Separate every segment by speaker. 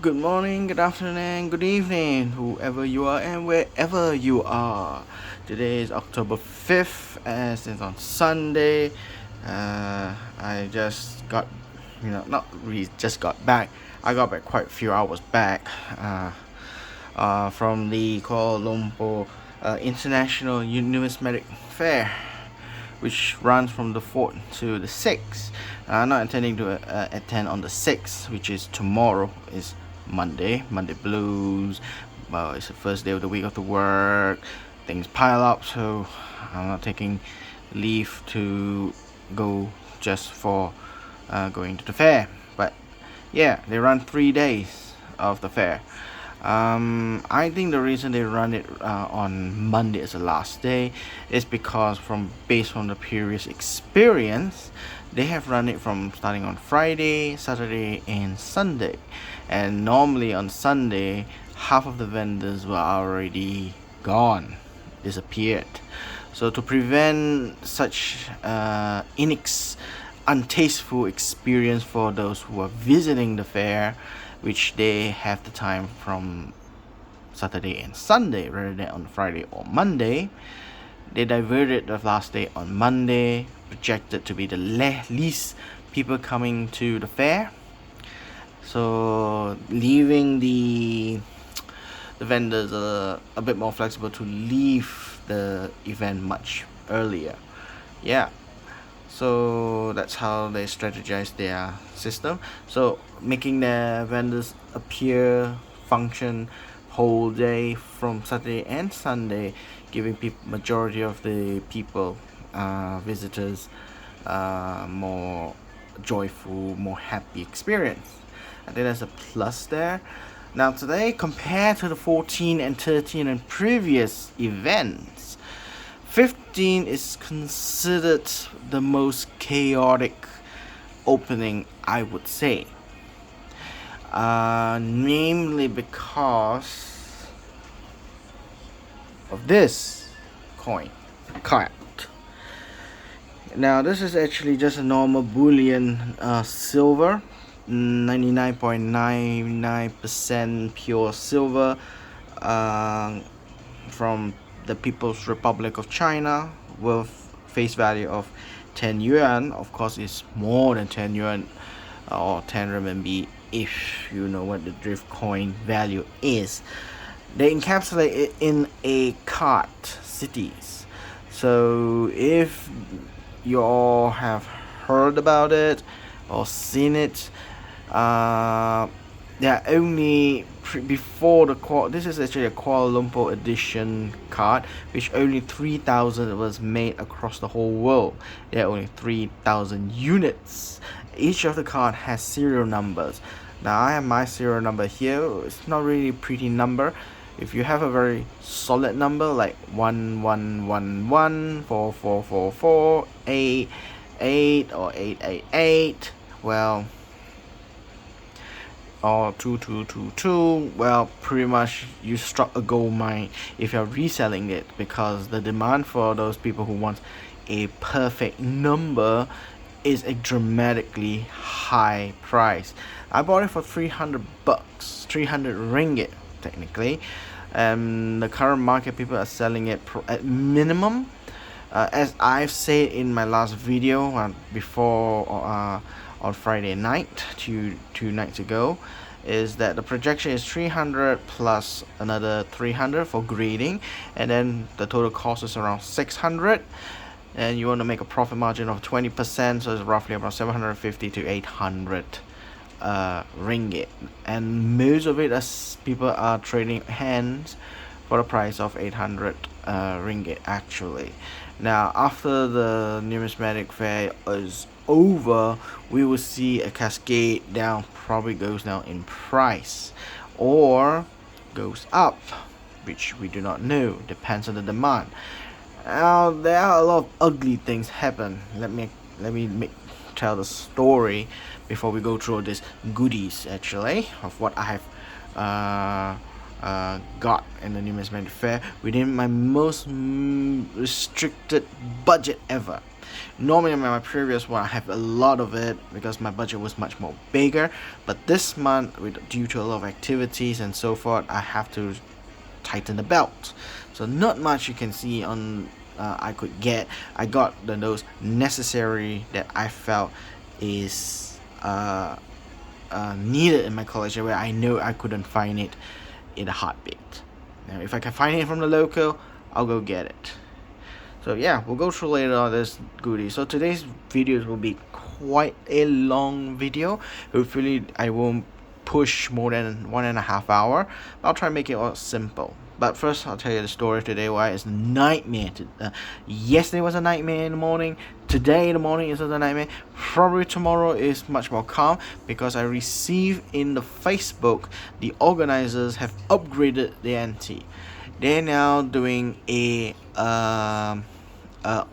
Speaker 1: Good morning, good afternoon, good evening, whoever you are and wherever you are. Today is October 5th, as it's on Sunday. I just got, not really just got back. I got back quite a few hours back from the Kuala Lumpur International Numismatic Fair, which runs from the 4th to the 6th. I'm not intending to attend on the 6th, which is tomorrow. Is Monday blues. Well, it's the first day of the week of the work. Things pile up, so I'm not taking leave to go just for going to the fair. But yeah, they run 3 days of the fair. I think the reason they run it on Monday as the last day is because based on the previous experience, they have run it from starting on Friday, Saturday, and Sunday. And normally on Sunday, half of the vendors were already gone, disappeared. So to prevent such untasteful experience for those who are visiting the fair, which they have the time from Saturday and Sunday rather than on Friday or Monday, they diverted the last day on Monday, projected to be the least people coming to the fair. So leaving the vendors a bit more flexible to leave the event much earlier. Yeah. So that's how they strategize their system. So making their vendors appear, function whole day from Saturday and Sunday, giving majority of the people, visitors, more joyful, more happy experience. I think that's a plus there. Now today, compared to the 14 and 13 and previous events, 15 is considered the most chaotic opening, I would say. Namely because of this card. Now this is actually just a normal bullion silver, 99.99% pure silver, from the People's Republic of China, with face value of 10 yuan. Of course, it's more than 10 yuan or 10 renminbi if you know what the drift coin value is. They encapsulate it in a card cities. So if you all have heard about it or seen it, there are only before this is actually a Kuala Lumpur edition card, which only 3,000 was made across the whole world. There are only 3,000 units. Each of the card has serial numbers. Now I have my serial number here. It's not really a pretty number. If you have a very solid number like 1111, 4444, 88 or 888, well, or 2222, well, pretty much you struck a gold mine if you're reselling it, because the demand for those people who want a perfect number is a dramatically high price. I bought it for 300 bucks, 300 ringgit technically. The current market, people are selling it at minimum, as I've said in my last video before on Friday night, two nights ago, is that the projection is 300 plus another 300 for grading, and then the total cost is around 600, and you want to make a profit margin of 20%, so it's roughly about 750 to 800 ringgit, and most of it as people are trading hands for the price of 800 ringgit actually. Now after the numismatic fair is over, we will see a cascade down, probably goes down in price or goes up, which we do not know, depends on the demand. Now there are a lot of ugly things happen. Let me tell the story before we go through this goodies actually of what I have got in the numismatic fair within my most restricted budget ever. Normally in my previous one I have a lot of it because my budget was much more bigger, but this month, due to a lot of activities and so forth, I have to tighten the belt. So not much you can see on I could get. I got those necessary that I felt is needed in my collection, where I know I couldn't find it in a heartbeat. Now if I can find it from the local, I'll go get it. So yeah, we'll go through later on this goodie. So today's videos will be quite a long video. Hopefully I won't push more than 1.5 hours. I'll try and make it all simple. But first, I'll tell you the story today. Why it's a nightmare. Yesterday was a nightmare in the morning. Today in the morning is a nightmare. Probably tomorrow is much more calm because I received in the Facebook the organizers have upgraded the ante. They're now doing a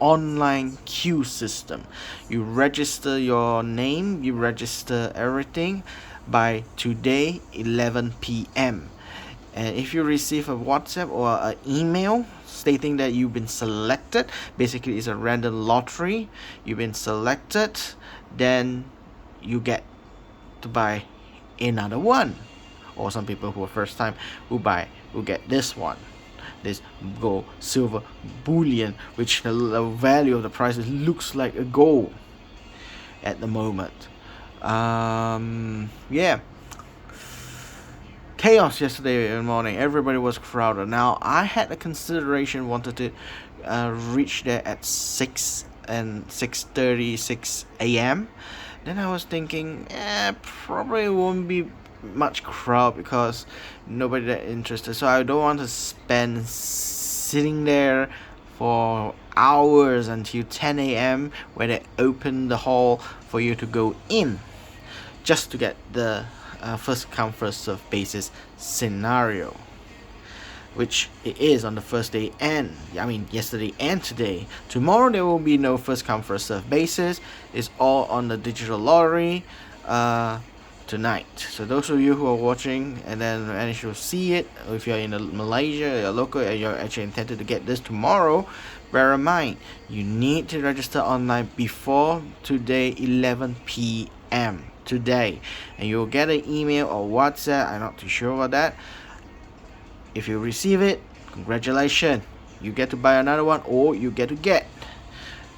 Speaker 1: online queue system. You register your name, you register everything by today 11 p.m. And if you receive a WhatsApp or an email stating that you've been selected, basically it's a random lottery, you've been selected, then you get to buy another one. Or some people who are first time who get this one, this gold silver bullion, which the value of the price looks like a gold at the moment. Yeah, chaos yesterday in the morning. Everybody was crowded. Now I had a consideration, wanted to reach there at 6 a.m. Then I was thinking, probably won't be much crowd because nobody that interested. So I don't want to spend sitting there for hours until 10 a.m. where they open the hall for you to go in, just to get the first come first serve basis scenario, which it is on the first day and yesterday and today. Tomorrow there will be no first come first serve basis. It's all on the digital lottery tonight. So those of you who are watching and then manage to see it, if you're in Malaysia, you're local and you're actually intended to get this tomorrow, bear in mind you need to register online before today 11 p.m. today, and you'll get an email or WhatsApp. I'm not too sure about that. If you receive it, congratulations, you get to buy another one, or you get to get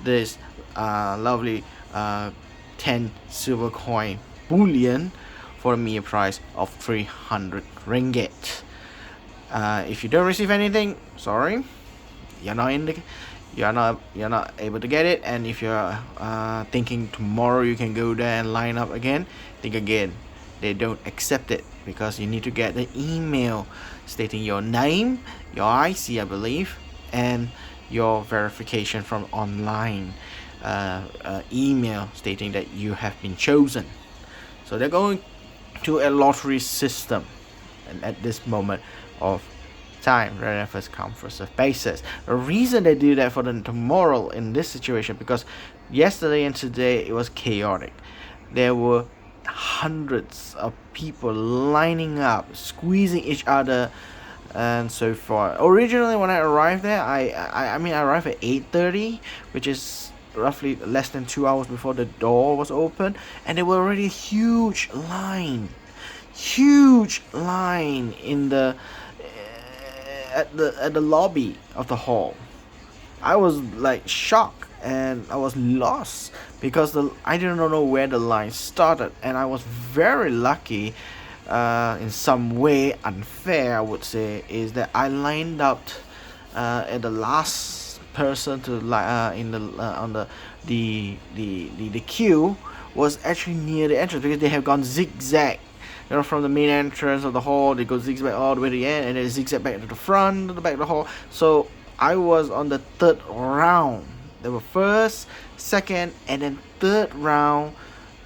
Speaker 1: this lovely 10 silver coin bullion for a mere price of 300 ringgit. If you don't receive anything, sorry, you're not able to get it. And if you're thinking tomorrow you can go there and line up again, think again. They don't accept it because you need to get the email stating your name, your IC I believe, and your verification from online email stating that you have been chosen. So they're going to a lottery system, and at this moment of time, rather than first come first serve basis. The reason they do that for the tomorrow in this situation, because yesterday and today it was chaotic. There were hundreds of people lining up, squeezing each other and so forth. Originally when I arrived there, I arrived at 8:30, which is roughly less than 2 hours before the door was open, and there were already huge line in the at the lobby of the hall. I was like shocked and I was lost because I didn't know where the line started, and I was very lucky, in some way unfair I would say, is that I lined up at the last person to in the on the queue was actually near the entrance, because they have gone zigzag. From the main entrance of the hall, they go zigzag all the way to the end, and then zigzag back to the front, to the back of the hall. So I was on the third round. There were first, second, and then third round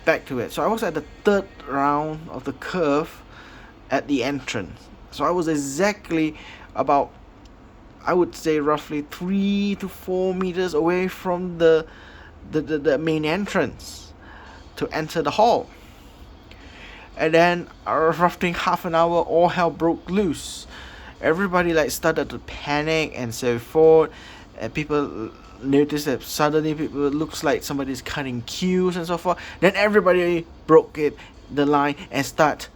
Speaker 1: back to it. So I was at the third round of the curve at the entrance. So I was exactly about, I would say roughly 3 to 4 meters away from the main entrance to enter the hall. And then roughly half an hour, all hell broke loose. Everybody started to panic and so forth. And people noticed that suddenly people, it looks like somebody's cutting queues and so forth. Then everybody broke the line and start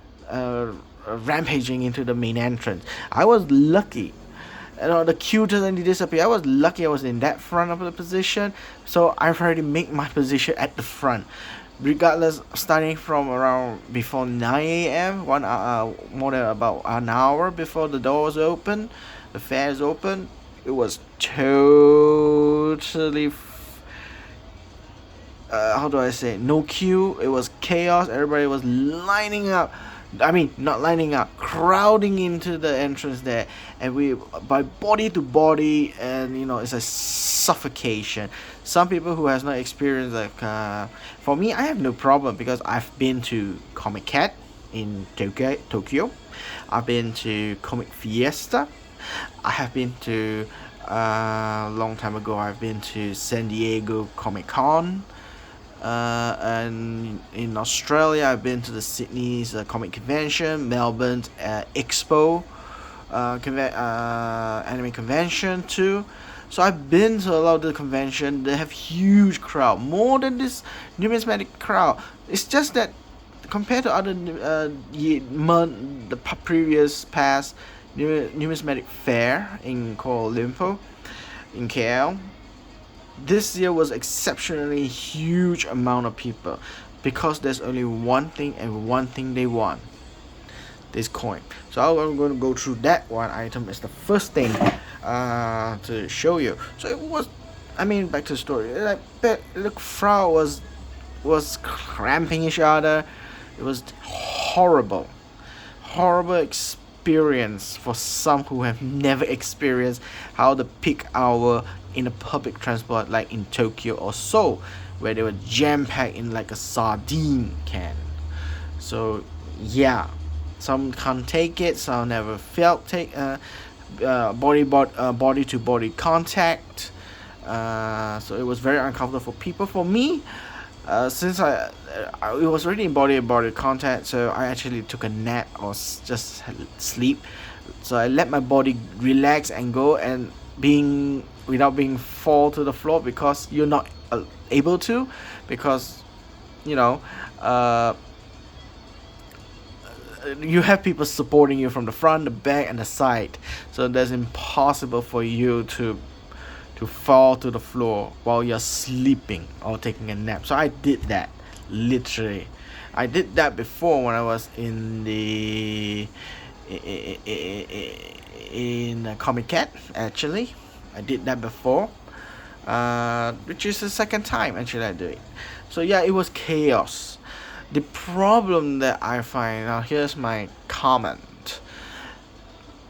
Speaker 1: rampaging into the main entrance. I was lucky. The queue suddenly disappeared. I was lucky I was in that front of the position, so I've already made my position at the front. Regardless, starting from around before 9 a.m., more than about an hour before the doors open, the fair is open, it was totally how do I say it? No queue. It was chaos. Everybody was lining up. I mean, not lining up, crowding into the entrance there, and we by body to body, and it's a suffocation. Some people who has not experienced for me, I have no problem because I've been to Comic Cat in Tokyo. I've been to Comic Fiesta. I have been to long time ago. I've been to San Diego Comic Con. And in Australia, I've been to the Sydney's Comic Convention, Melbourne's Expo, anime convention too. So I've been to a lot of the convention. They have huge crowd, more than this numismatic crowd. It's just that compared to other the previous past numismatic fair in Kuala Lumpur, in KL, this year was exceptionally huge amount of people because there's only one thing and one thing they want: this coin. So I'm going to go through that one item as the first thing to show you. So it was, back to the story. Like the crowd was cramping each other. It was horrible experience for some who have never experienced how the peak hour in a public transport like in Tokyo or Seoul, where they were jam-packed in like a sardine can. So yeah, some can't take it, some never felt body to body contact, so it was very uncomfortable for people. For me, since it was already in body to body contact, so I actually took a nap or just sleep. So I let my body relax and go, and without being fall to the floor, because you're not able to, because you have people supporting you from the front, the back, and the side, so that's impossible for you to fall to the floor while you're sleeping or taking a nap. So I did that, literally. I did that before when I was in Comic Cat. Actually, I did that before, which is the second time actually I do it. So yeah, it was chaos. The problem that I find, now here's my comment: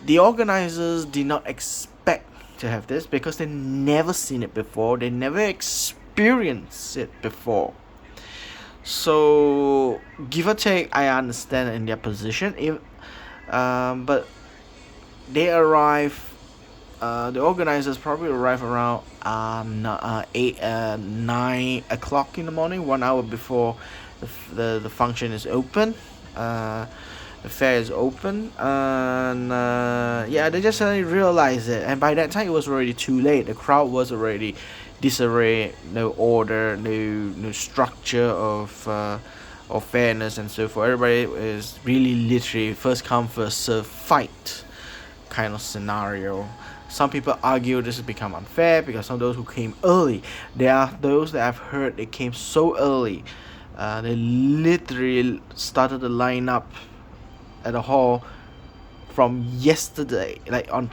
Speaker 1: the organizers did not expect to have this because they never seen it before, they never experienced it before. So give or take, I understand in their position. If but they arrive, the organizers probably arrive around 9 o'clock in the morning, 1 hour before the function is open. The fair is open, and yeah, they just suddenly realized it, and by that time it was already too late. The crowd was already disarray, no order, no structure of fairness and so forth. Everybody is really literally first come first serve fight kind of scenario. Some people argue this has become unfair because some of those who came early, there are those that I've heard they came so early, they literally started the lineup at the hall from yesterday, like on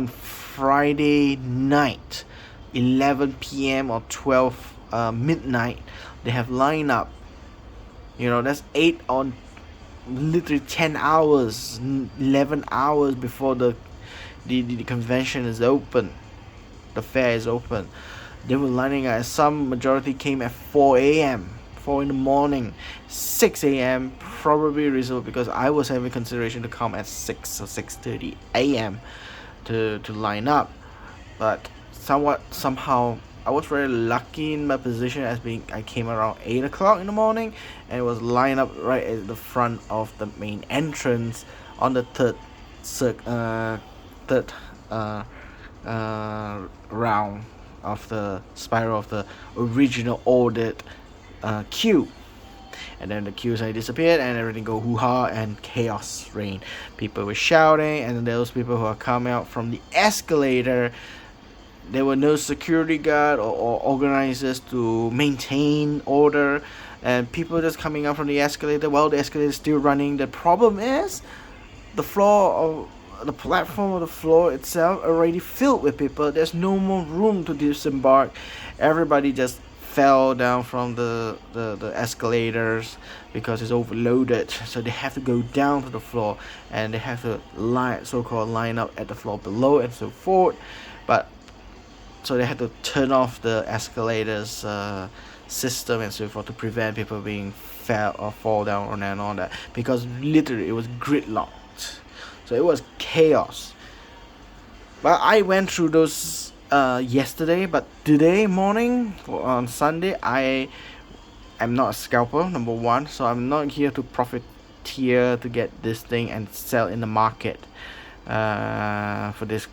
Speaker 1: Friday night, 11 p.m. or 12 midnight. They have lined up. That's 8 on literally 10 hours, 11 hours before the convention is open, the fair is open. They were lining up. Some majority came at 4 a.m. 4 in the morning, 6 a.m. probably reasonable because I was having consideration to come at 6 or 6:30 a.m. to line up, but somehow I was very lucky in my position as I came around 8 o'clock in the morning, and it was lined up right at the front of the main entrance on the third round of the spiral of the original ordered queue. And then the queue suddenly disappeared and everything go hoo-ha and chaos reigned. People were shouting, and those people who are coming out from the escalator, there were no security guard or organizers to maintain order, and people just coming out from the escalator while the escalator is still running. The problem is the floor of the platform of the floor itself already filled with people. There's no more room to disembark. Everybody just fell down from the escalators because it's overloaded, so they have to go down to the floor and they have to so-called line up at the floor below and so forth. But so they had to turn off the escalators system and so forth to prevent people being fall down and all that, because literally it was gridlocked, so it was chaos. But I went through those yesterday, but today morning on Sunday, I am not a scalper, number one, so I'm not here to profiteer to get this thing and sell in the market for this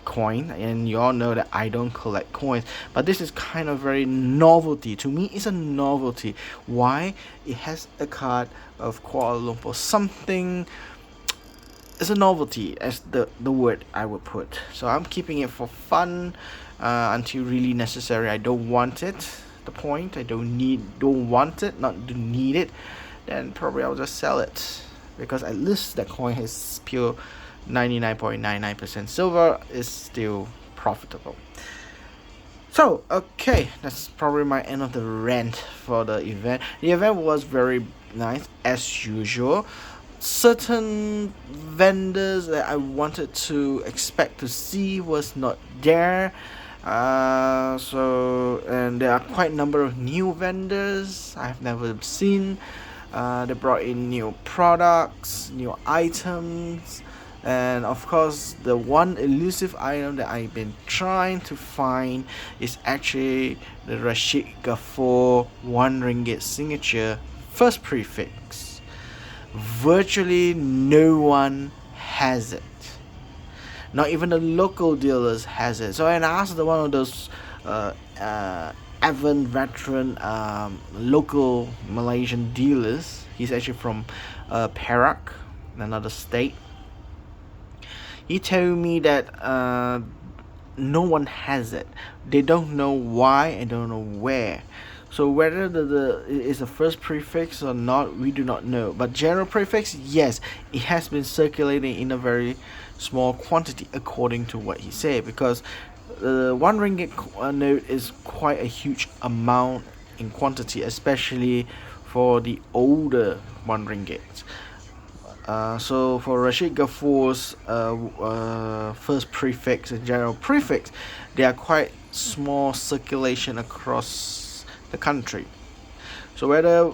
Speaker 1: coin. And you all know that I don't collect coins, but this is kind of very novelty to me. It's a novelty. Why? It has a card of Kuala Lumpur, something. It's a novelty, as the word I would put. So I'm keeping it for fun until really necessary. I don't want it. The point, I don't want it, not to need it. Then probably I'll just sell it, because at least that coin has pure 99.99% silver, is still profitable. So okay, that's probably my end of the rant for the event. The event was very nice as usual. Certain vendors that I wanted to expect to see was not there. And there are quite a number of new vendors I've never seen. They brought in new products, new items, and of course the one elusive item that I've been trying to find is actually the Rashid Ghaffur 1 ringgit signature first prefix. Virtually no one has it. Not even the local dealers has it. So I asked one of those avid veteran local Malaysian dealers. He's actually from Perak, another state. He told me that no one has it. They don't know why and don't know where. So whether the is a first prefix or not, we do not know. But general prefix, yes, it has been circulating in a very small quantity, according to what he said, because the 1 ringgit note is quite a huge amount in quantity, especially for the older 1 ringgit. So for Rashid Ghaffur's first prefix and general prefix, they are quite small circulation across the country. So whether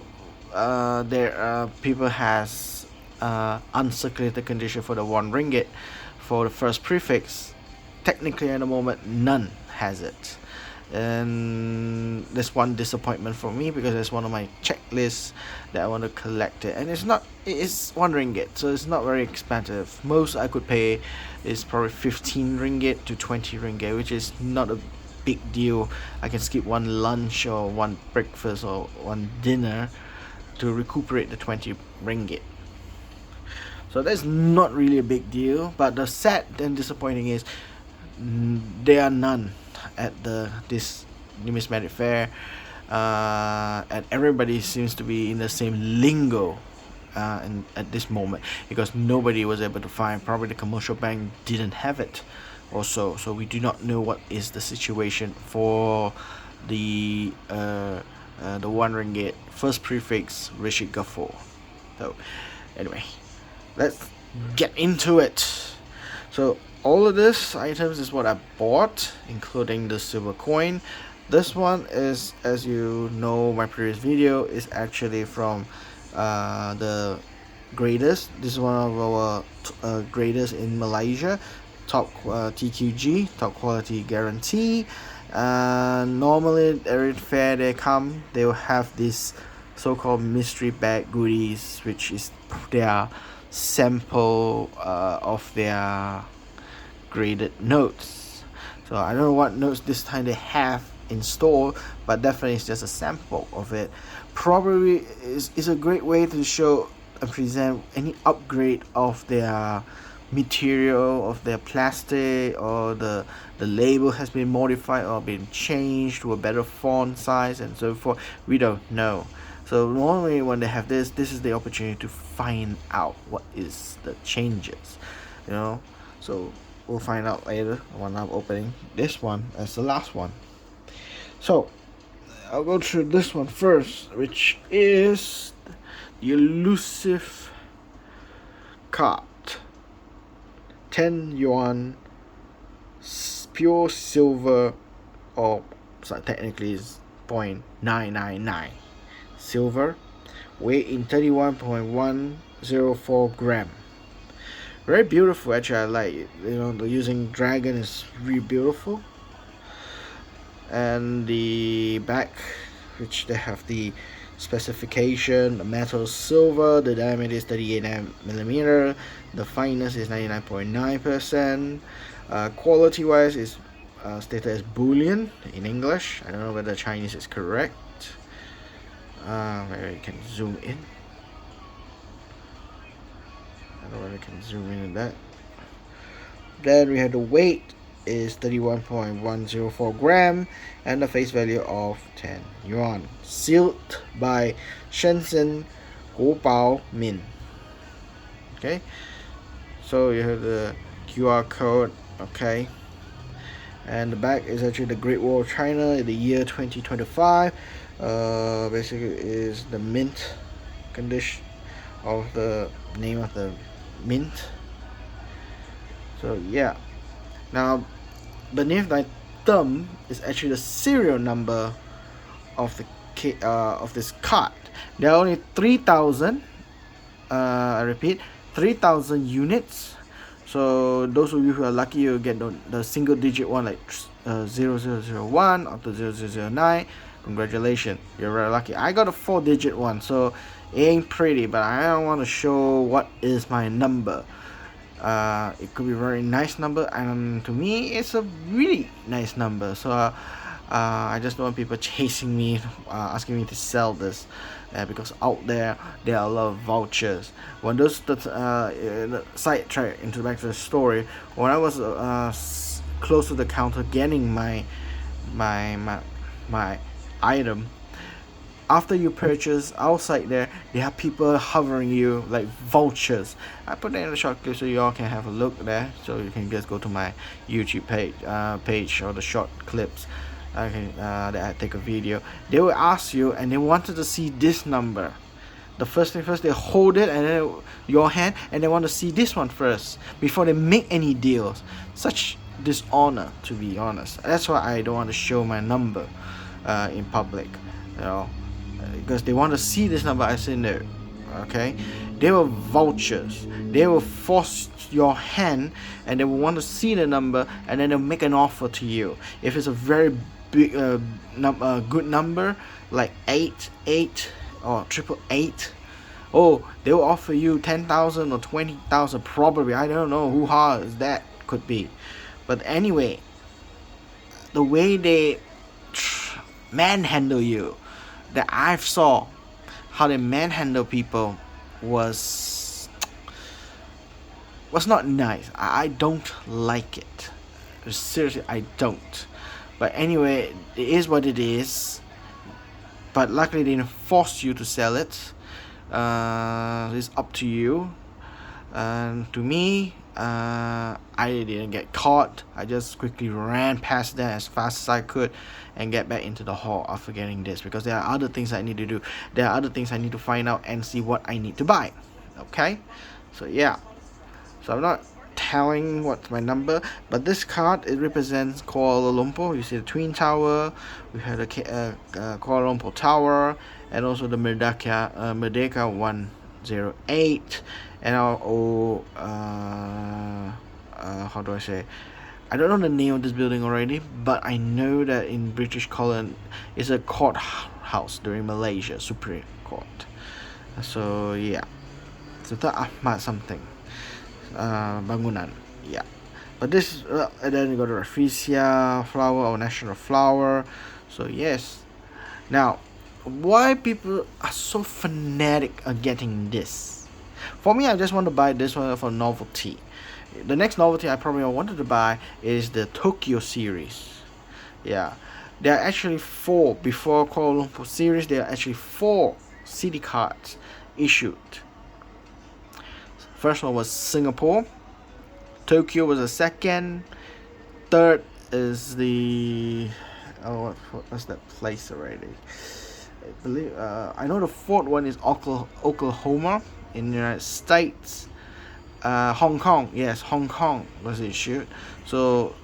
Speaker 1: there are people has uncirculated condition for the 1 ringgit for the first prefix, technically at the moment none has it. And there's one disappointment for me, because there's one of my checklists that I want to collect it, and it's 1 ringgit, so it's not very expensive. Most I could pay is probably 15 ringgit to 20 ringgit, which is not a big deal. I can skip one lunch or one breakfast or one dinner to recuperate the 20 ringgit. So that's not really a big deal. But the sad and disappointing is there are none at this numismatic fair, and everybody seems to be in the same lingo at this moment, because nobody was able to find. Probably the commercial bank didn't have it also, so we do not know what is the situation for the 1 ringgit first prefix Rashid Ghaffur. So anyway, let's get into it. So all of this items is what I bought, including the silver coin. This one is, as you know, my previous video is actually from the graders. This is one of our graders in Malaysia. Top TQG, top quality guarantee. Normally every fair they come, they will have this so-called mystery bag goodies, which is their sample of their graded notes. So I don't know what notes this time they have in store, but definitely it's just a sample of it. Probably is a great way to show and present any upgrade of their material, of their plastic, or the label has been modified or been changed to a better font size and so forth. We don't know. So normally when they have this is the opportunity to find out what is the changes, you know. So we'll find out later when I'm opening this one as the last one. So I'll go through this one first, which is the elusive card. 10 yuan pure silver, or so technically is 0.999 silver, weight in 31.104 gram. Very beautiful, actually. I like it. The using dragon is really beautiful. And the back, which they have the specification: the metal is silver, the diameter is 38 millimeter, the fineness is 99.9%. Quality wise is stated as Boolean in English. I don't know whether Chinese is correct. Maybe you can zoom in. I don't know whether I can zoom in that. Then we have the weight is 31.104 gram and the face value of 10 yuan. Sealed by Shenzhen Guobao Min. Okay, so you have the QR code. Okay, and the back is actually the Great Wall of China in the year 2025. Basically is the mint condition of the name of the mint. So yeah, now beneath my thumb is actually the serial number of the of this card. There are only 3,000. I repeat, 3,000 units. So those of you who are lucky, you'll get the single digit one, like 0001 or to 0009. Congratulations, you're very lucky. I got a 4-digit one, so it ain't pretty, but I don't want to show what is my number. It could be a very nice number, and to me it's a really nice number. So I just don't want people chasing me, asking me to sell this, because out there are a lot of vouchers. When those sidetrack into back to the story, when I was close to the counter getting my item, after you purchase, outside there have people hovering you like vultures. I put that in the short clip so you all can have a look there, so you can just go to my YouTube page or the short clips. That I take a video. They will ask you and they wanted to see this number. The first thing first, they hold it and then your hand, and they want to see this one first before they make any deals. Such dishonor, to be honest. That's why I don't want to show my number in public, because they want to see this number. I say no. Okay, they were vultures. They will force your hand and they will want to see the number, and then they'll make an offer to you. If it's a very big good number like 88 or 888, they will offer you 10,000 or 20,000 probably. I don't know who hard that could be, but anyway, the way they manhandle you, that I've saw how they manhandle people was not nice. I don't like it. Seriously, I don't. But anyway, it is what it is. But luckily they didn't force you to sell it. It's up to you. And to me, I didn't get caught. I just quickly ran past them as fast as I could and get back into the hall after getting this, because there are other things I need to do. There are other things I need to find out and see what I need to buy. Okay, so yeah, so I'm not telling what's my number, but this card, it represents Kuala Lumpur. You see the Twin Tower, we have the Kuala Lumpur Tower, and also the Merdeka 108, and how do I say, I don't know the name of this building already, but I know that in British colony it's a courthouse during Malaysia Supreme Court. So yeah, Sultan Ahmad something bangunan. Yeah, But this and then you got the rafflesia flower, our national flower. So yes. Now, why people are so fanatic of getting this? For me, I just want to buy this one for novelty. The next novelty I probably wanted to buy is the Tokyo series. Yeah, there are actually four before Kuala Lumpur series. There are actually four CD cards issued. First one was Singapore. Tokyo was the second. Third is the what's that place already? I believe I know the fourth one is Oklahoma in the United States. Hong Kong, yes, Hong Kong was issued. So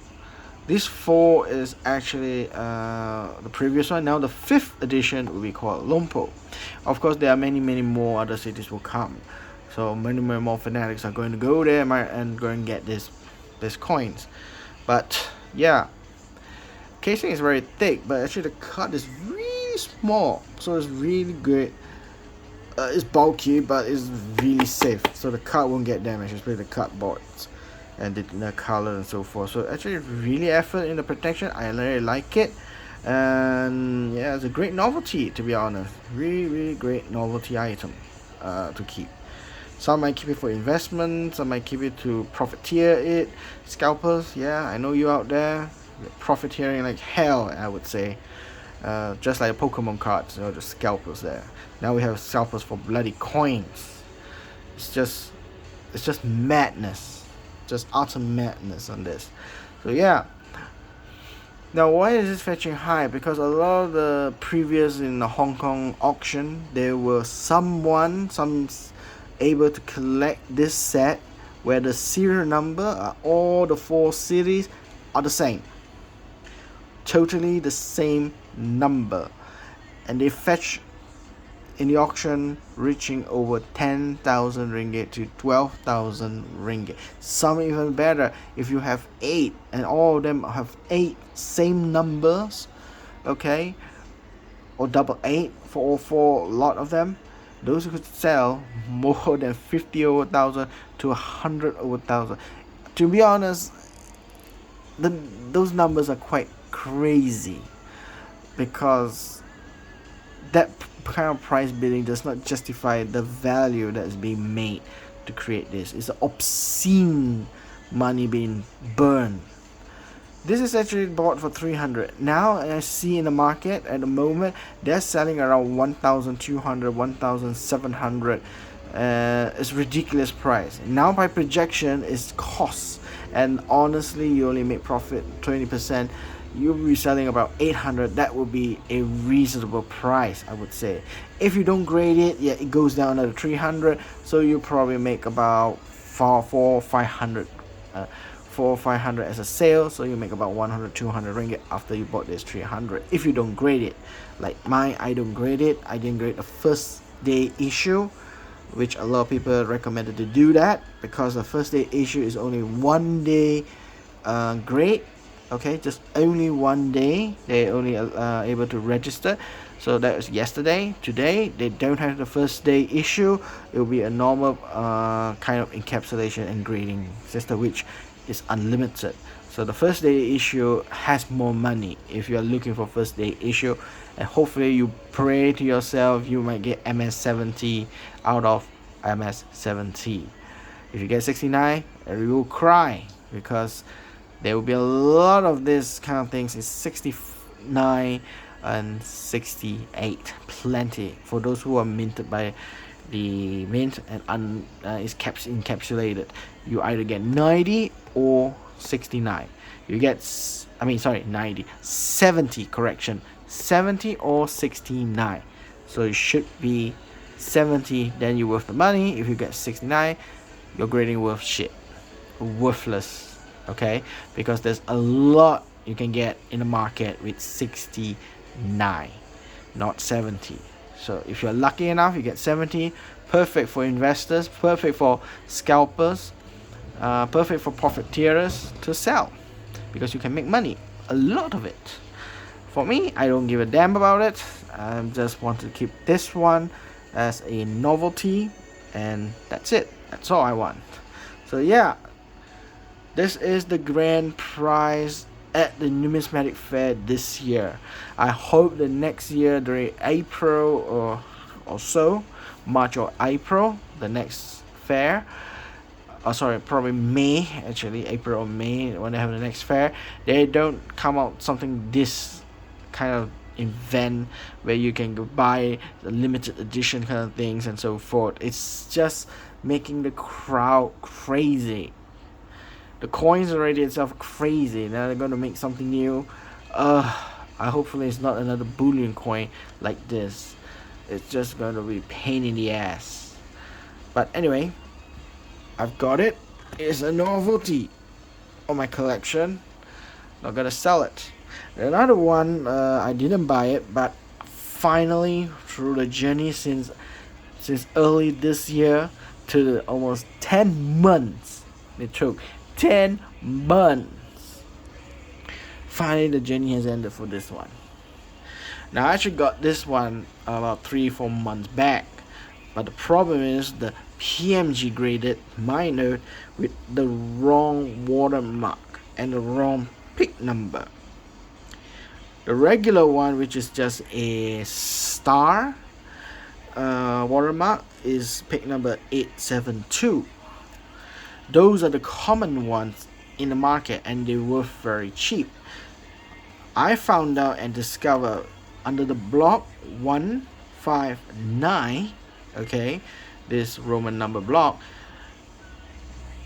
Speaker 1: this four is actually the previous one. Now the fifth edition will be called Lumpur. Of course, there are many more other cities will come. So many more fanatics are going to go there and go and get this coins. But yeah, casing is very thick, but actually the card is really small, so it's really good. It's bulky, but it's really safe, so the card won't get damaged, especially the cardboards and the color and so forth. So actually really effort in the protection. I really like it, and yeah, it's a great novelty, to be honest. Really great novelty item to keep. Some might keep it for investment, some might keep it to profiteer it. Scalpers, yeah, I know you out there, profiteering like hell, I would say. Just like Pokemon cards, the scalpers there. Now we have scalpers for bloody coins. It's just madness, just utter madness on this. So yeah. Now why is this fetching high? Because a lot of the previous in the Hong Kong auction, there were some able to collect this set where the serial number all the four series are the same, totally the same number, and they fetch in the auction reaching over 10,000 ringgit to 12,000 ringgit. Some even better, if you have 8 and all of them have 8 same numbers, okay, or double 8 for all 4 lot of them, those could sell more than 50 over thousand to 100 over thousand. To be honest, those numbers are quite crazy, because that kind of price bidding does not justify the value that is being made to create this. It's obscene money being burned. This is actually bought for 300. Now I see in the market at the moment they're selling around 1,200, 1,700. It's ridiculous price. Now by projection it's costs, and honestly you only make profit 20%. You'll be selling about 800. That would be a reasonable price, I would say. If you don't grade it, yeah, it goes down to 300. So you probably make about 500 as a sale. So you make about 100, 200 ringgit after you bought this 300. If you don't grade it, like mine, I don't grade it. I didn't grade the first day issue, which a lot of people recommended to do that, because the first day issue is only 1 day grade. Okay, just only 1 day they only able to register. So that was yesterday. Today they don't have the first day issue. It will be a normal kind of encapsulation and grading system, which is unlimited. So the first day issue has more money if you are looking for first day issue, and hopefully you pray to yourself you might get MS70 out of MS70. If you get 69, you will cry, because there will be a lot of this kind of things in 69 and 68. Plenty for those who are minted by the mint and is encapsulated. You either get 90 or 69. You get 90, 70, correction, 70 or 69. So it should be 70, then you're worth the money. If you get 69, your grading worth shit, worthless. Okay, because there's a lot you can get in the market with 69, not 70. So if you're lucky enough, you get 70. Perfect for investors, perfect for scalpers, perfect for profiteers to sell, because you can make money, a lot of it. For me, I don't give a damn about it. I just want to keep this one as a novelty, and that's it. That's all I want. So yeah, This is the grand prize at the numismatic fair this year. I hope the next year during April or so, March or April, the next fair. Oh, sorry, probably May, actually, April or May, when they have the next fair, they don't come out something this kind of event where you can go buy the limited edition kind of things and so forth. It's just making the crowd crazy. The coins already itself crazy. Now they're gonna make something new. I hopefully it's not another bullion coin like this. It's just gonna be pain in the ass. But anyway, I've got it. It's a novelty on my collection. Not gonna sell it. Another one, I didn't buy it, but finally through the journey since early this year to the almost 10 months it took. 10 months. Finally the journey has ended for this one. Now I actually got this one about 3-4 months back, but the problem is the PMG graded my note with the wrong watermark and the wrong pick number. The regular one, which is just a star watermark, is pick number 872. Those are the common ones in the market and they were very cheap. I found out and discovered under the block 159, okay, this Roman number block,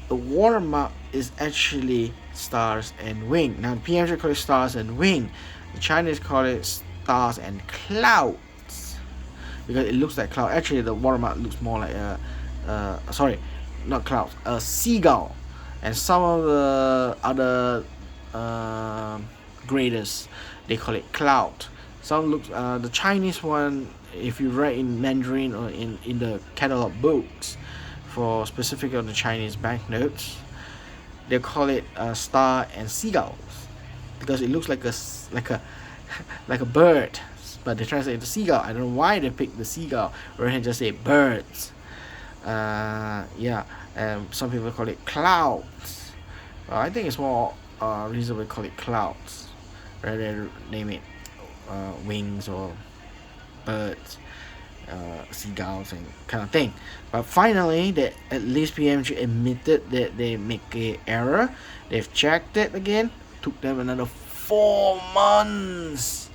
Speaker 1: the watermark is actually stars and wing. Now the PMG call it stars and wing. The Chinese call it stars and clouds because it looks like cloud. Actually, the watermark looks more like sorry, not clouds, a seagull. And some of the other graders, they call it cloud. Some looks the Chinese one, if you read in Mandarin or in the catalog books for specific on the Chinese banknotes, they call it star and seagulls because it looks like a like a bird, but they translate it to seagull. I don't know why they picked the seagull or they just say birds. Yeah, some people call it clouds. I think it's more reasonable to call it clouds rather than name it wings or birds, seagulls and kind of thing. But finally, they, at least PMG admitted that they make a error. They've checked it again. Took them another 4 months.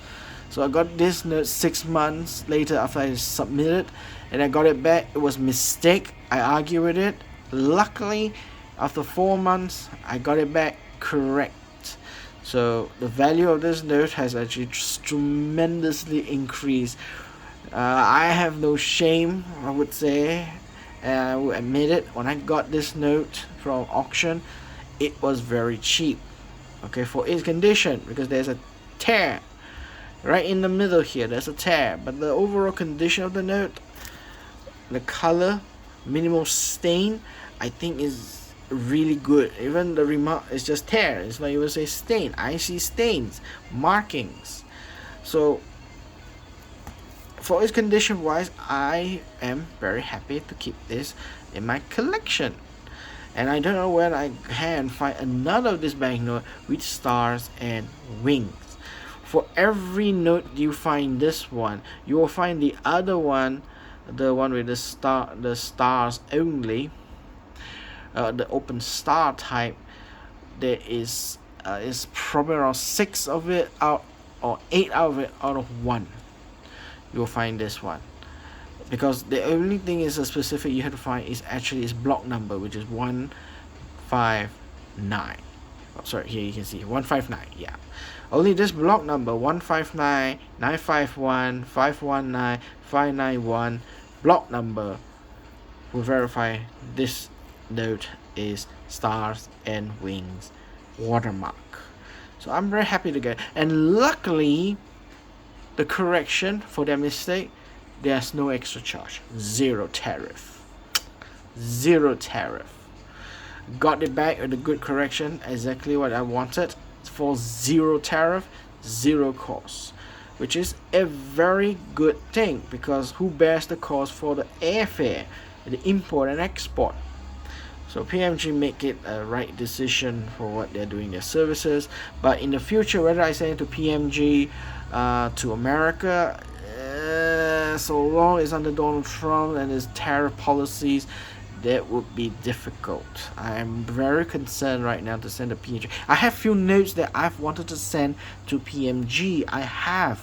Speaker 1: So I got this note 6 months later after I submitted, and I got it back. It was a mistake. I argued with it. Luckily, after 4 months, I got it back correct. So the value of this note has actually tremendously increased. I have no shame, I would say, and I will admit it. When I got this note from auction, it was very cheap. Okay, for its condition, because there's a tear right in the middle here. There's a tear, but the overall condition of the note, the color, minimal stain, I think is really good. Even the remark is just tear. It's not even say stain. I see stains, markings. So for its condition wise, I am very happy to keep this in my collection. And I don't know when I can find another of this banknote with stars and wings. For every note you find this one, you will find the other one, the one with the stars only, the open star type. There is probably around 6 of it out, or 8 out of it out of 1. You'll find this one, because the only thing is a specific you have to find is actually its block number, which is 159. Oh, sorry, here you can see 159. Yeah, only this block number 159, 951, 519, 591 block number will verify this note is stars and wings watermark. So I'm very happy to get, and luckily the correction for their mistake, there's no extra charge, zero tariff. Got it back with a good correction, exactly what I wanted, for 0 tariff, 0 cost, which is a very good thing, because who bears the cost for the airfare, the import and export? So PMG make it a right decision for what they're doing their services. But in the future, whether I send it to PMG to America, so long as under Donald Trump and his tariff policies, that would be difficult. I am very concerned right now to send a PMG. I have few notes that I've wanted to send to PMG. I have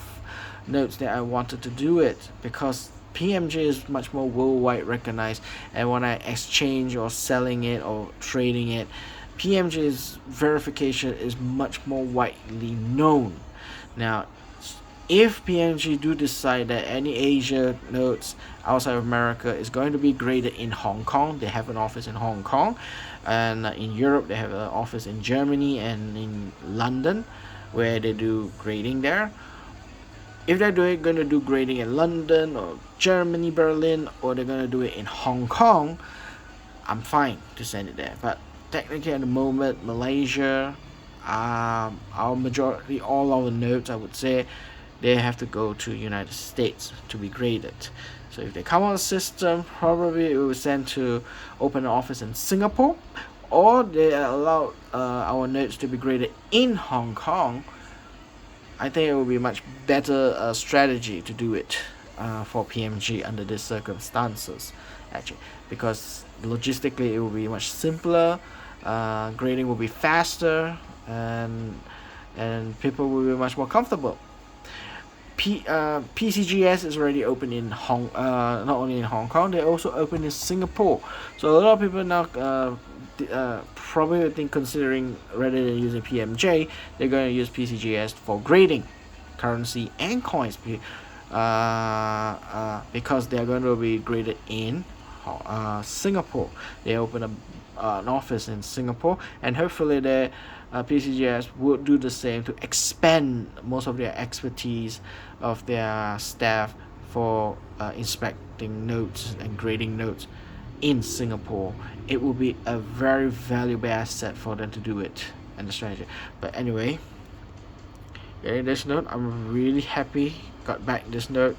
Speaker 1: notes that I wanted to do it because PMG is much more worldwide recognized, and when I exchange or selling it or trading it, PMG's verification is much more widely known. Now, if PMG do decide that any Asia notes outside of America is going to be graded in Hong Kong, they have an office in Hong Kong, and in Europe they have an office in Germany and in London, where they do grading there. If they're going to do grading in London or Germany, Berlin, or they're going to do it in Hong Kong, I'm fine to send it there. But technically at the moment, Malaysia, our majority, all our notes, I would say, they have to go to United States to be graded. So if they come on the system, probably it will send to open an office in Singapore, or they allow our notes to be graded in Hong Kong. I think it will be much better strategy to do it for PMG under these circumstances, actually, because logistically it will be much simpler, grading will be faster, and people will be much more comfortable. PCGS is already open in not only in Hong Kong, they also open in Singapore. So a lot of people now probably think considering rather than using PMJ, they're going to use PCGS for grading currency and coins, because they're going to be graded in Singapore. They open an office in Singapore, and hopefully their PCGS would do the same to expand most of their expertise of their staff for inspecting notes and grading notes in Singapore. It will be a very valuable asset for them to do it and the strategy. But anyway, getting this note, I'm really happy got back this note,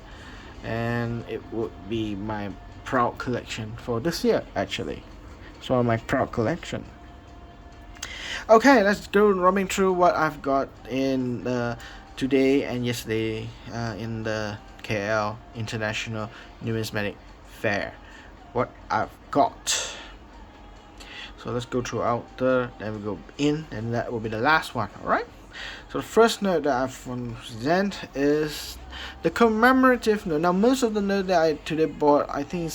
Speaker 1: and it would be my proud collection for this year actually. So my proud collection. Okay, let's go roaming through what I've got in today and yesterday in the KL International Numismatic Fair. What I've got. So let's go throughout then we go in, and that will be the last one. Alright. So the first note that I've present is the commemorative note. Now most of the note that I today bought, I think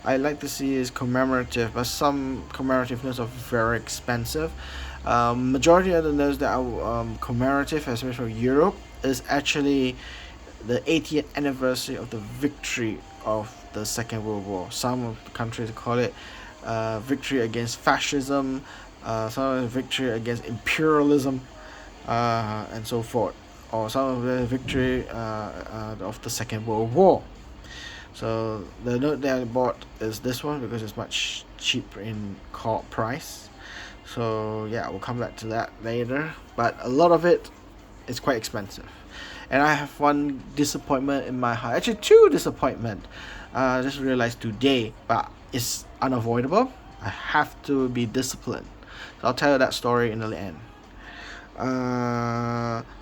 Speaker 1: I like to see is commemorative, but some commemorative notes are very expensive. Majority of the notes that are commemorative, especially from Europe, is actually the 80th anniversary of the victory of the Second World War. Some of the countries call it victory against fascism, some victory against imperialism, and so forth, or some of the victory of the Second World War. So the note that I bought is this one because it's much cheaper in price. So yeah, we'll come back to that later. But a lot of it is quite expensive, and I have one disappointment in my heart. Actually, two disappointment. I just realized today, but it's unavoidable. I have to be disciplined. So I'll tell you that story in the end.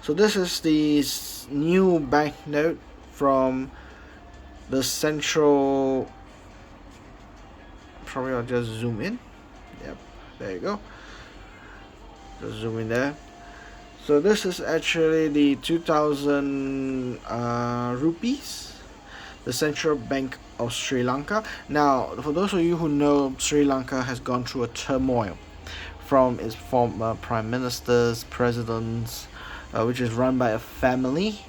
Speaker 1: So this is the new banknote from the central. Probably I'll just zoom in. Yep, there you go. Just zoom in there. So this is actually the 2000 rupees, the Central Bank of Sri Lanka. Now, for those of you who know, Sri Lanka has gone through a turmoil from its former prime ministers, presidents, which is run by a family,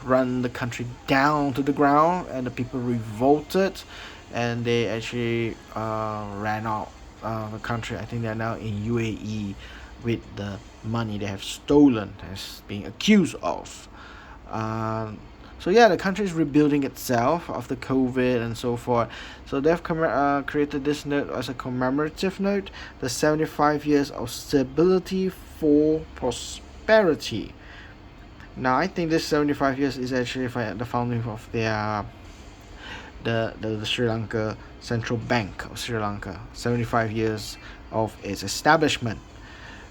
Speaker 1: run the country down to the ground, and the people revolted, and they actually ran out the country. I think they're now in UAE with the money they have stolen as being accused of. So yeah, the country is rebuilding itself after COVID and so forth. So they've created this note as a commemorative note, the 75 years of stability for prosperity. Now I think this 75 years is actually the founding of the Sri Lanka Central Bank of Sri Lanka, 75 years of its establishment.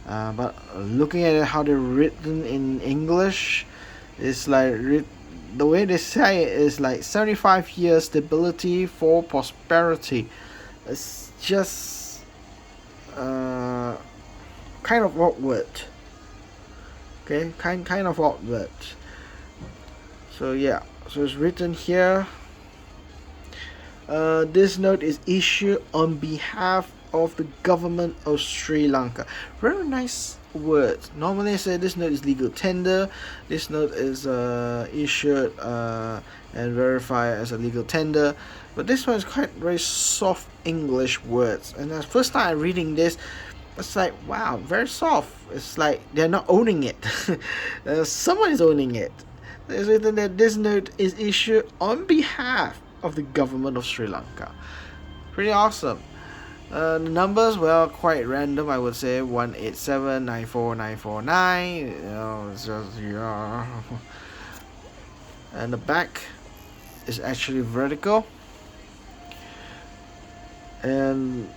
Speaker 1: But looking at it, how they're written in English, it's like the way they say it is like 75 years stability for prosperity. It's just kind of awkward. Okay, kind of awkward. So yeah, so it's written here. This note is issued on behalf of the government of Sri Lanka. Very nice words. Normally I say this note is legal tender. This note is issued and verified as a legal tender. But this one is quite very soft English words. And the first time I'm reading this, it's like, wow, very soft. It's like they're not owning it. Someone is owning it. It's written that this note is issued on behalf of the government of Sri Lanka. Pretty awesome. The numbers, well, quite random, I would say. 1879499. You know, it's just, yeah. And the back is actually vertical. And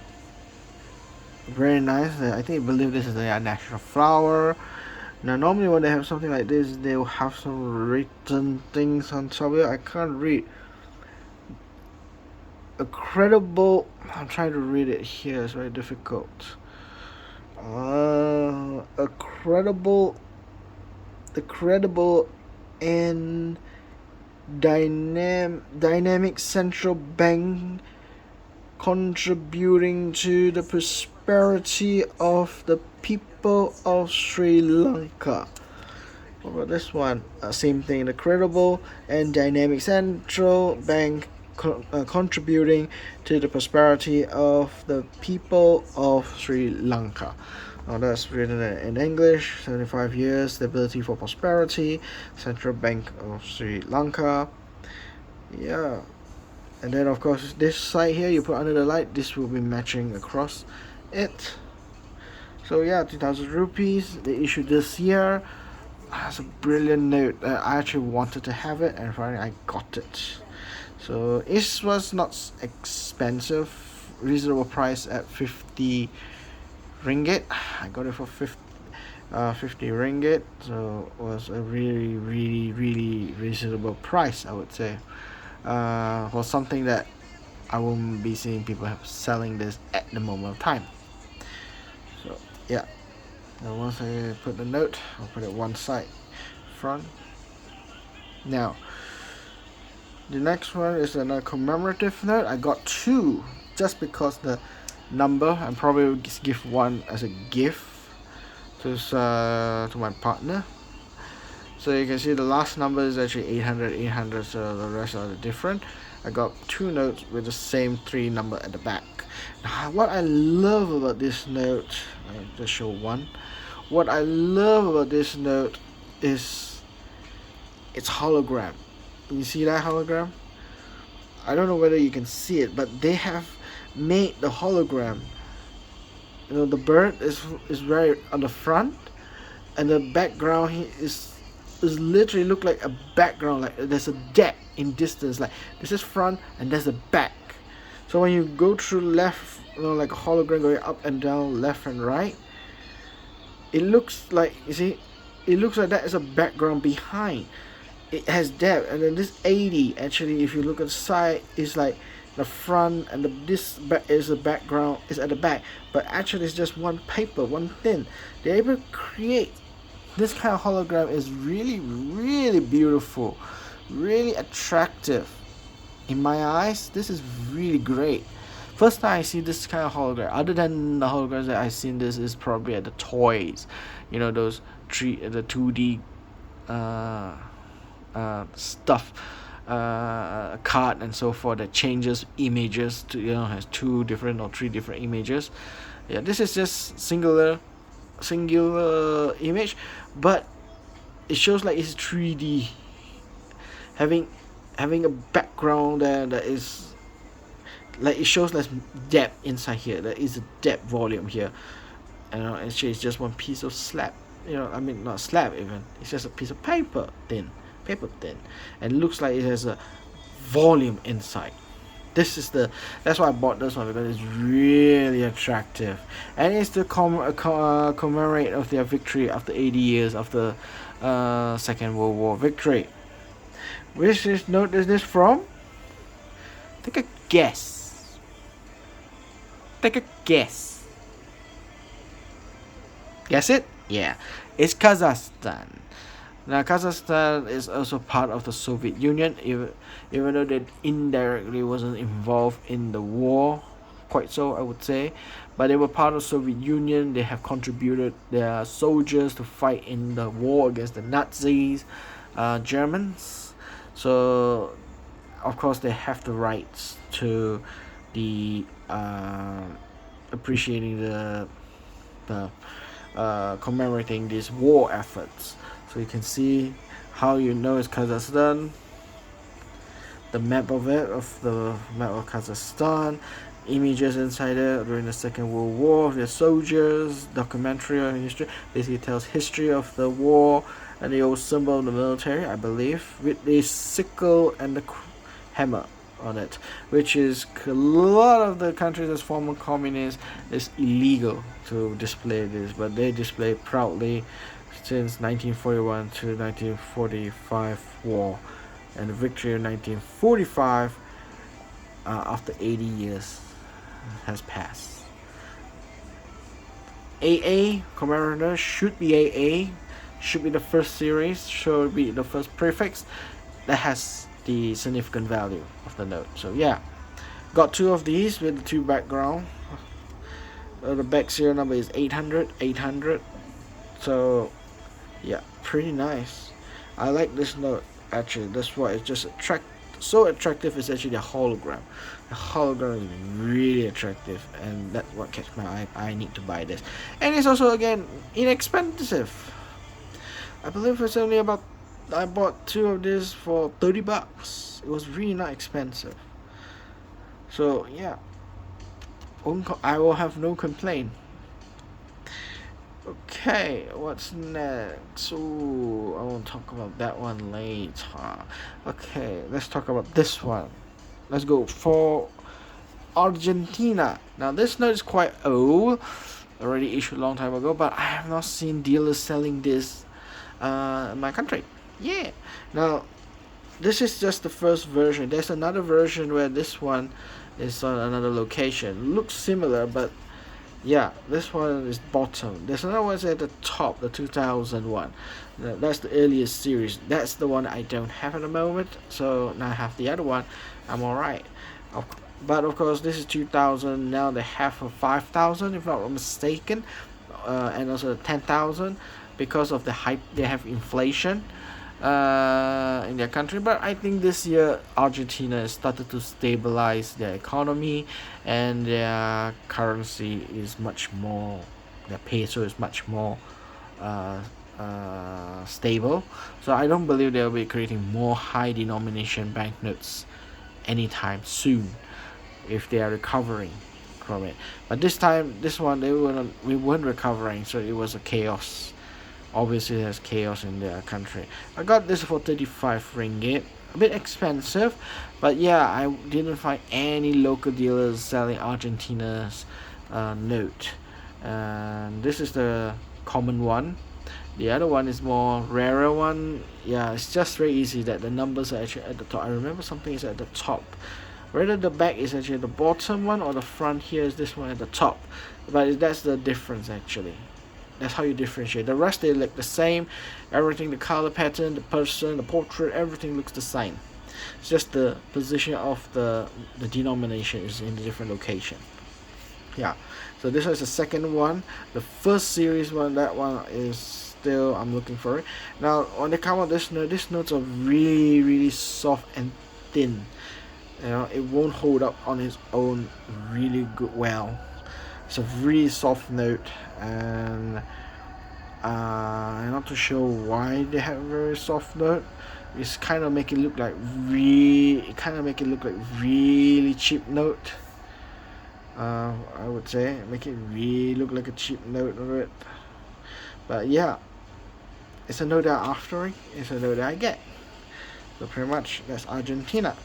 Speaker 1: very nice. I believe this is the national flower. Now, normally when they have something like this, they will have some written things on top of it. I can't read. A credible. I'm trying to read it here. It's very difficult. The credible and dynamic central bank contributing to the prosperity of the people of Sri Lanka. What about this one? Same thing. The credible and dynamic central bank contributing to the prosperity of the people of Sri Lanka. Now that's written in English. 75 years stability for prosperity, Central Bank of Sri Lanka. Yeah. And then of course this side here you put under the light, this will be matching across it. So yeah, 2,000 rupees. They issued this year. That's a brilliant note. I actually wanted to have it, and finally I got it. So it was not expensive, reasonable price at 50 ringgit. I got it for 50 ringgit, so it was a really reasonable price, I would say, for something that I won't be seeing people selling this at the moment of time. So yeah, now once I put the note, I'll put it one side front. Now the next one is another commemorative note. I got two just because the number, and probably will give one as a gift to my partner. So you can see the last number is actually 800, so the rest are different. I got two notes with the same 3 number at the back. Now, what I love about this note, I'll just show one. What I love about this note is its hologram. You see that hologram? I don't know whether you can see it, but they have made the hologram. You know, the bird is right on the front, and the background here is literally look like a background, like there's a depth in distance, like this is front and there's a back. So when you go through left, you know, like a hologram going up and down, left and right, it looks like, you see, it looks like that is a background behind. It has depth. And then this 80, actually, if you look at the side, is like the front, and this back is the background, is at the back, but actually it's just one paper, one thin. They're able to create this kind of hologram. Is really beautiful, really attractive. In my eyes, this is really great. First time I see this kind of hologram, other than the holograms that I've seen, this is probably at the toys, you know, those the 2D stuff, card and so forth, that changes images to, you know, has 2 different or 3 different images. Yeah, this is just singular image, but it shows like it's 3D, having a background there that is like, it shows less depth inside here. There is a depth volume here, and actually it's just one piece of slab, you know, I mean not slab even, it's just a piece of paper thin, and it looks like it has a volume inside. That's why I bought this one, because it's really attractive, and it's to commemorate of their victory after 80 years of the Second World War victory. Which is note is this from? Take a guess. Take a guess. Guess it? Yeah, it's Kazakhstan. Now, Kazakhstan is also part of the Soviet Union, even though they indirectly wasn't involved in the war, quite so I would say, but they were part of the Soviet Union. They have contributed their soldiers to fight in the war against the Nazis, Germans. So, of course, they have the rights to the appreciating the commemorating these war efforts. So you can see how you know it's Kazakhstan. The map of Kazakhstan, images inside it during the Second World War, their soldiers, documentary on history, basically tells history of the war, and the old symbol of the military, I believe, with the sickle and the hammer on it, which is a lot of the countries as former communists is illegal to display this, but they display proudly since 1941 to 1945 war, and the victory in 1945 after 80 years has passed. AA commemorator should be AA, should be the first series, should be the first prefix that has the significant value of the note. So yeah, got two of these with the two background. The back serial number is 800. So yeah, pretty nice. I like this note actually. That's why it's just so attractive. It's actually a hologram. The hologram is really attractive, and that's what catch my eye. I need to buy this, and it's also again inexpensive. I believe it's only about. I bought two of this for $30. It was really not expensive. So yeah, I will have no complaint. Okay, what's next? Ooh, I will talk about that one later. Okay, let's talk about this one. Let's go for Argentina. Now this note is quite old, already issued a long time ago, but I have not seen dealers selling this in my country. Yeah. Now this is just the first version. There's another version where this one is on another location. Looks similar, but yeah, this one is bottom. There's another one at the top, the 2001. That's the earliest series. That's the one I don't have at the moment. So now I have the other one. I'm alright. But of course, this is 2000. Now they have a 5,000, if not mistaken, and also 10,000 because of the hype. They have inflation in their country, but I think this year Argentina has started to stabilize their economy, and their currency is much more, their peso is much more stable. So I don't believe they'll be creating more high denomination banknotes anytime soon if they are recovering from it. But this time, this one, we weren't recovering, so it was a chaos. Obviously there's chaos in their country. I got this for 35 ringgit. A bit expensive, but yeah, I didn't find any local dealers selling Argentina's note. And this is the common one. The other one is more rarer one. Yeah, it's just very easy that the numbers are actually at the top. I remember something is at the top. Whether the back is actually the bottom one or the front here is this one at the top. But that's the difference actually. That's how you differentiate. The rest they look the same. Everything, the color pattern, the person, the portrait, everything looks the same. It's just the position of the denomination is in a different location. Yeah. So this is the second one. The first series one, that one is still, I'm looking for it. Now when they come out this note, these notes are really soft and thin. You know, it won't hold up on its own really good well. It's a really soft note, and I'm not too sure why they have a very soft note. It's kind of make it look like really cheap note. I would say make it really look like a cheap note of it. But yeah, it's a note that I'm after. It's a note that I get. So pretty much that's Argentina.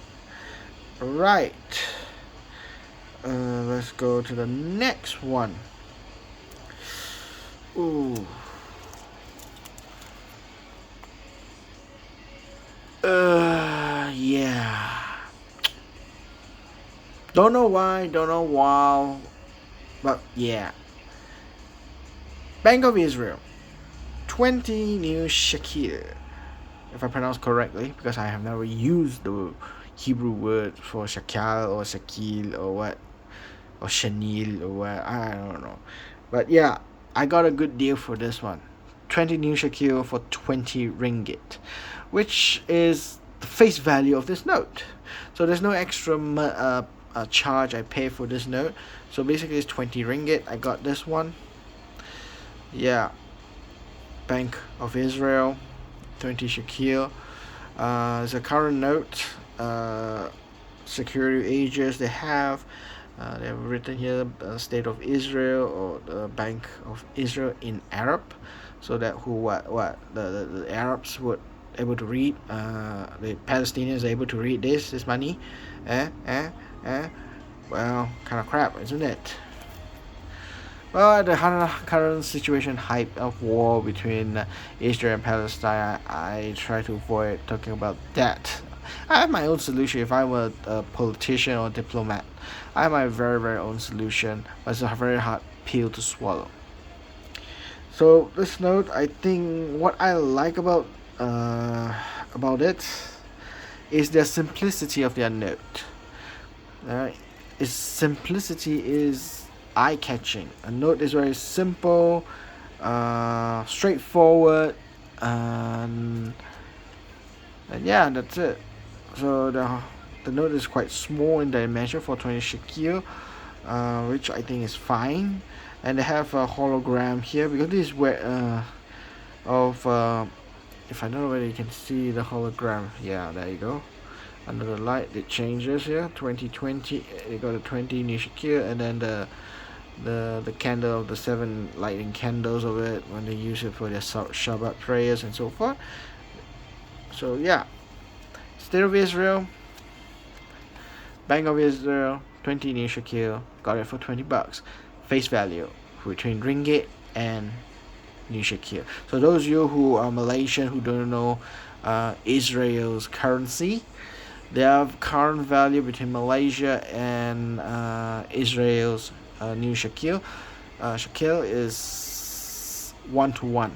Speaker 1: Right. Let's go to the next one. Ooh. Yeah. Don't know why, but yeah. Bank of Israel, 20 new shekel, if I pronounce correctly, because I have never used the Hebrew word for shekel or shekil or what, or chenil or what, I don't know. But yeah, I got a good deal for this one. 20 new shekel for 20 ringgit, which is the face value of this note. So there's no extra charge I pay for this note. So basically it's 20 ringgit. I got this one. Yeah, Bank of Israel, 20 shekel. It's a current note. Security ages they have. They have written here State of Israel or the Bank of Israel in Arab, so that the Arabs would able to read. The Palestinians are able to read this money. Eh, eh, eh. Well, kind of crap, isn't it? Well, the current situation hype of war between Israel and Palestine, I try to avoid talking about that. I have my own solution if I were a politician or diplomat. I have my very, very own solution, but it's a very hard pill to swallow. So this note, I think what I like about it is the simplicity of their note. Its simplicity is eye-catching. A note is very simple, straightforward, and yeah, that's it. So the note is quite small in dimension for 20 shekel, which I think is fine. And they have a hologram here because this is where of if I don't know whether you can see the hologram. Yeah, there you go. Under the light, it changes here. 2020, they got a 20 new shekel, and then the candle of the 7 lighting candles of it when they use it for their Shabbat prayers and so forth. So yeah, State of Israel, Bank of Israel, 20 new shekel, got it for $20. Face value between ringgit and new shekel. So those of you who are Malaysian who don't know Israel's currency, their current value between Malaysia and Israel's new shekel. Shekel is 1 to 1.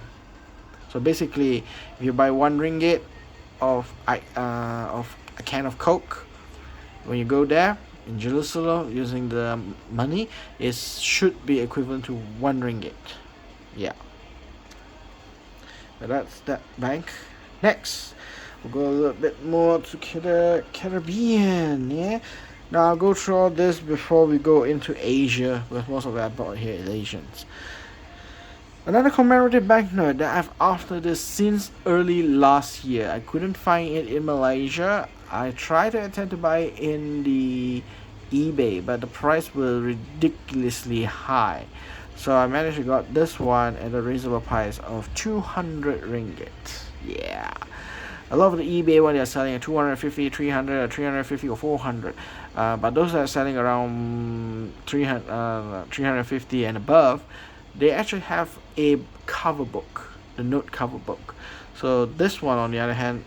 Speaker 1: So basically, if you buy 1 ringgit of a can of Coke, when you go there in Jerusalem using the money, it should be equivalent to 1 ringgit. Yeah. But that's that bank. Next, we'll go a little bit more to the Caribbean. Yeah. Now I'll go through all this before we go into Asia, because most of it I bought here is Asians. Another commemorative banknote that I've after this since early last year. I couldn't find it in Malaysia. I tried to attempt to buy it in the eBay, but the price was ridiculously high. So I managed to got this one at a reasonable price of 200 ringgit. Yeah. A lot of the eBay one they're selling at 250, 300, or 350 or 400. But those that are selling around 350 and above, they actually have a cover book, the note cover book. So this one, on the other hand,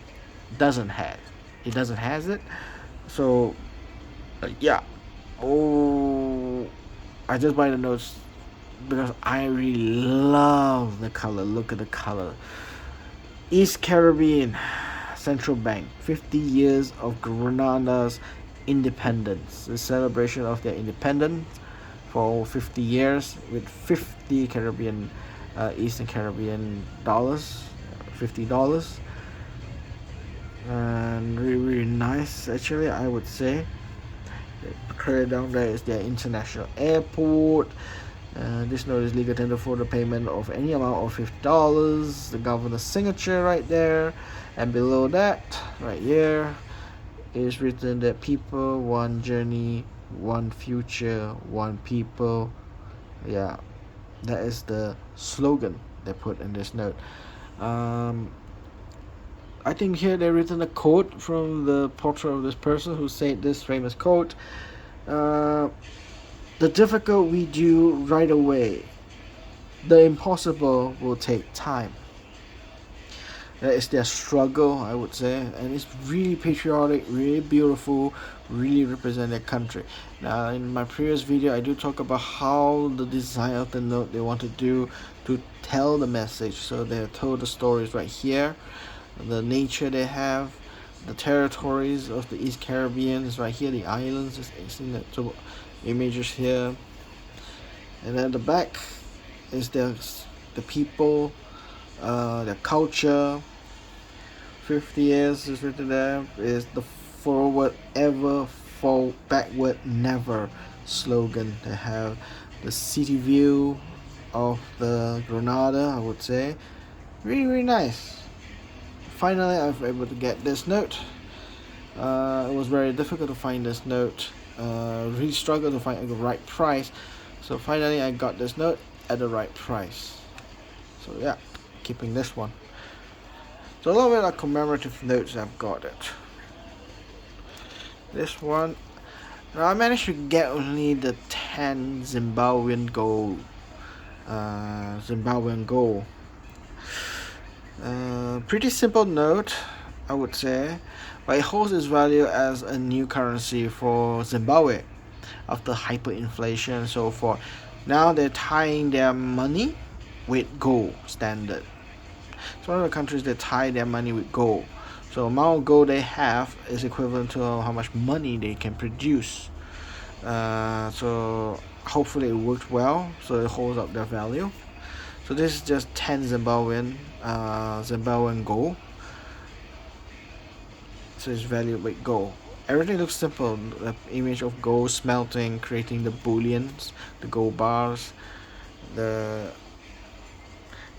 Speaker 1: doesn't have it. So yeah. Oh, I just buy the notes because I really love the color. Look at the color. East Caribbean Central Bank, 50 years of Grenada's independence. The celebration of their independence for 50 years with 50 Caribbean, Eastern Caribbean dollars, $50. And really, really nice, actually, I would say. Credit down there is their international airport. This note is legal tender for the payment of any amount of $50. The governor's signature right there, and below that, right here, is written that people, one journey, one future, one people. Yeah, that is the slogan they put in this note. I think here they written a quote from the portrait of this person who said this famous quote. The difficult we do right away. The impossible will take time. That is their struggle, I would say, and it's really patriotic, really beautiful, really represent their country. Now, in my previous video, I do talk about how the design of the note they want to do to tell the message. So they told the stories right here, the nature they have, the territories of the East Caribbean is right here, the islands is in the two images here, and then the back is the people, their culture. 50 years is written there, is the forward ever, fall backward never slogan. They have the city view of the Granada, I would say. Really nice. Finally I was able to get this note. It was very difficult to find this note, really struggled to find the right price, so finally I got this note at the right price. So yeah, keeping this one. So a little bit of commemorative notes I've got it. This one, now I managed to get only the 10 Zimbabwean gold. Pretty simple note, I would say, but it holds its value as a new currency for Zimbabwe after hyperinflation and so forth. Now they're tying their money with gold standard. It's one of the countries that tie their money with gold. So the amount of gold they have is equivalent to how much money they can produce. So hopefully it works well, so it holds up their value. So this is just 10 Zimbabwean gold. So it's valued with gold. Everything looks simple. The image of gold smelting, creating the bullions, the gold bars.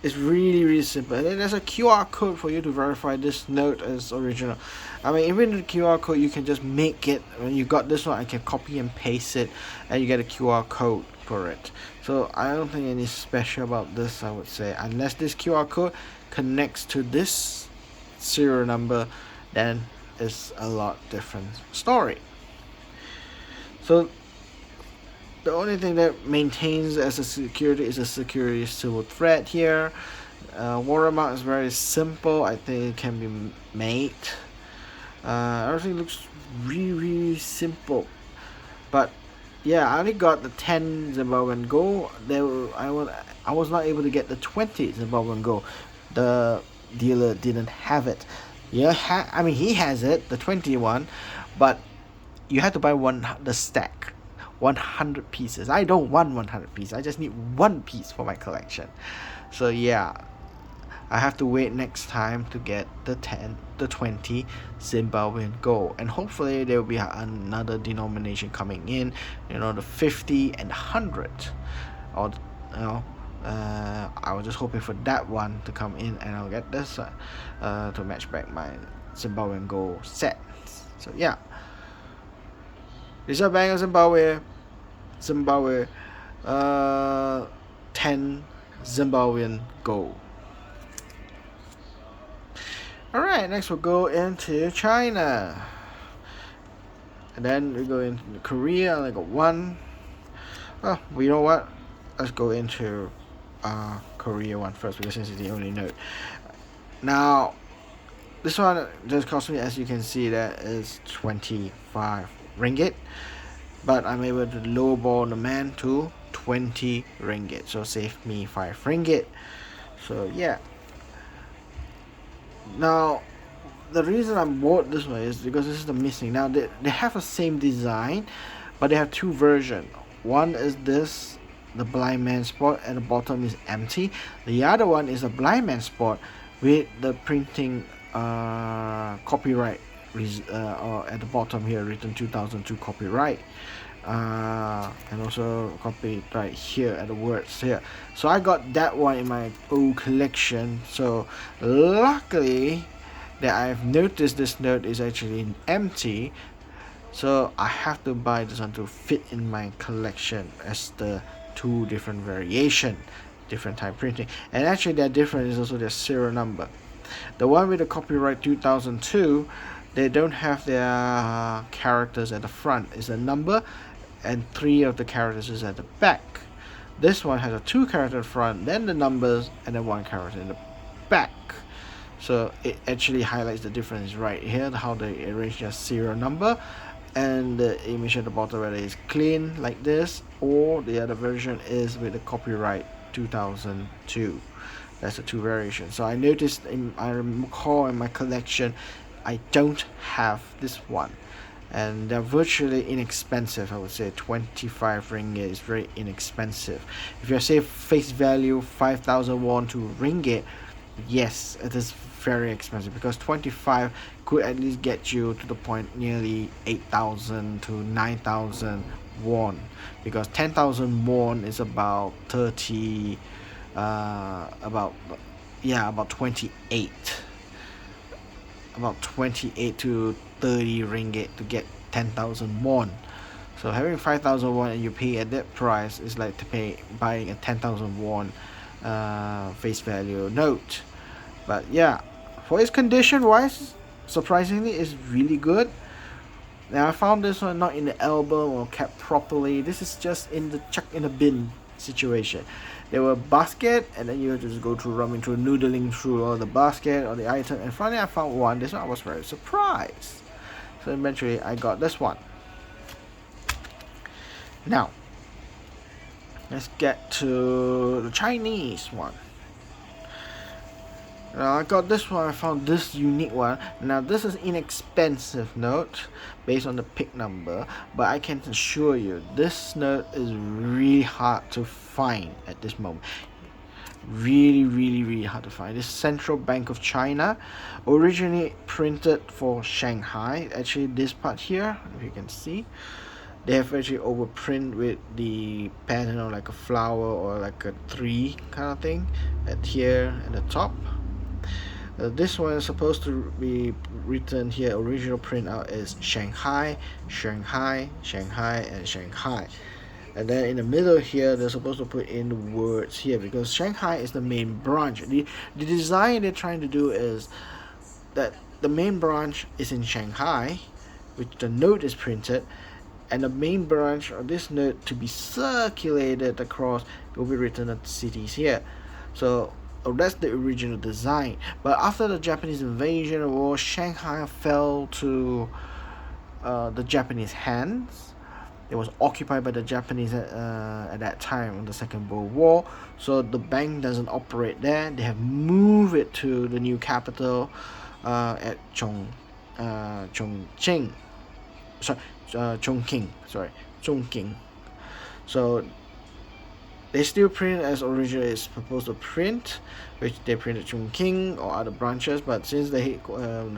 Speaker 1: It's really simple. And then there's a QR code for you to verify this note is original. I mean, even the QR code, you can just make it. When you got this one, I can copy and paste it, and you get a QR code for it. So I don't think any special about this, I would say, unless this QR code connects to this serial number, then it's a lot different story. So the only thing that maintains as a security is a security silver thread here. Watermark is very simple. I think it can be made. Everything looks really simple. But yeah, I only got the 10 Zimbabwean gold. I was not able to get the 20 Zimbabwean gold. The dealer didn't have it. Yeah, I mean he has it, the 21, but you had to buy the stack. 100 pieces. I don't want 100 pieces. I just need one piece for my collection. So yeah, I have to wait next time to get the 20 Zimbabwean gold, and hopefully there will be another denomination coming in. You know, the 50 and 100, or you know. I was just hoping for that one to come in, and I'll get this to match back my Zimbabwean gold set. So yeah. Reserve Bank of Zimbabwe, 10 Zimbabwean gold. Alright, next we'll go into China. And then we go into Korea, I got one. Well, you know what? Let's go into Korea one first, because since it's the only note. Now, this one just cost me, as you can see, that is 25 ringgit, but I'm able to lowball the man to 20 ringgit, so save me 5 ringgit. So yeah. Now the reason I bought this one is because this is the missing. Now they have the same design, but they have two versions. One is this, the blind man spot, and the bottom is empty. The other one is a blind man spot with the printing copyright at the bottom here written 2002 copyright, and also copyright here at the words here. So I got that one in my old collection. So luckily that I've noticed this note is actually empty, so I have to buy this one to fit in my collection as the two different variation, different type printing. And actually they're different is also their serial number. The one with the copyright 2002, they don't have their characters at the front. It's a number, and 3 of the characters is at the back. This one has a 2 character front, then the numbers, and then 1 character in the back. So it actually highlights the difference right here, how they arrange their serial number, and the image at the bottom, whether it's clean like this, or the other version is with the copyright 2002. That's the 2 variations. So I noticed, I recall in my collection, I don't have this one, and they're virtually inexpensive. I would say 25 ringgit is very inexpensive. If you say face value 5,000 won to ringgit, yes, it is very expensive, because 25 could at least get you to the point nearly 8,000 to 9,000 won, because 10,000 won is about 30 about 28 to 30 ringgit to get 10,000 won. So having 5,000 won and you pay at that price is like buying a 10,000 won face value note. But yeah, for its condition wise, surprisingly, it's really good. Now I found this one not in the album or kept properly. This is just in the chuck in the bin situation. There were basket, and then you just go through rumming through, noodling through all the basket or the item, and finally I found one. This one I was very surprised. So eventually I got this one. Now let's get to the Chinese one. I got this one. I found this unique one. Now this is inexpensive note based on the pick number, but I can assure you this note is really hard to find at this moment. Really hard to find. This Central Bank of China, originally printed for Shanghai. Actually, this part here, if you can see, they have actually overprint with the pattern of like a flower or like a tree kind of thing at here at the top. This one is supposed to be written here. Original printout is Shanghai, Shanghai, Shanghai, and Shanghai. And then in the middle here, they're supposed to put in the words here, because Shanghai is the main branch. The design they're trying to do is that the main branch is in Shanghai, which the note is printed, and the main branch of this note to be circulated across will be written at the cities here. So that's the original design. But after the Japanese invasion of war, Shanghai fell to the Japanese hands. It was occupied by the Japanese at that time in the Second World War. So the bank doesn't operate there. They have moved it to the new capital at Chongqing. Chongqing. So they still print as originally is supposed to print, which they printed Chongqing or other branches, but since the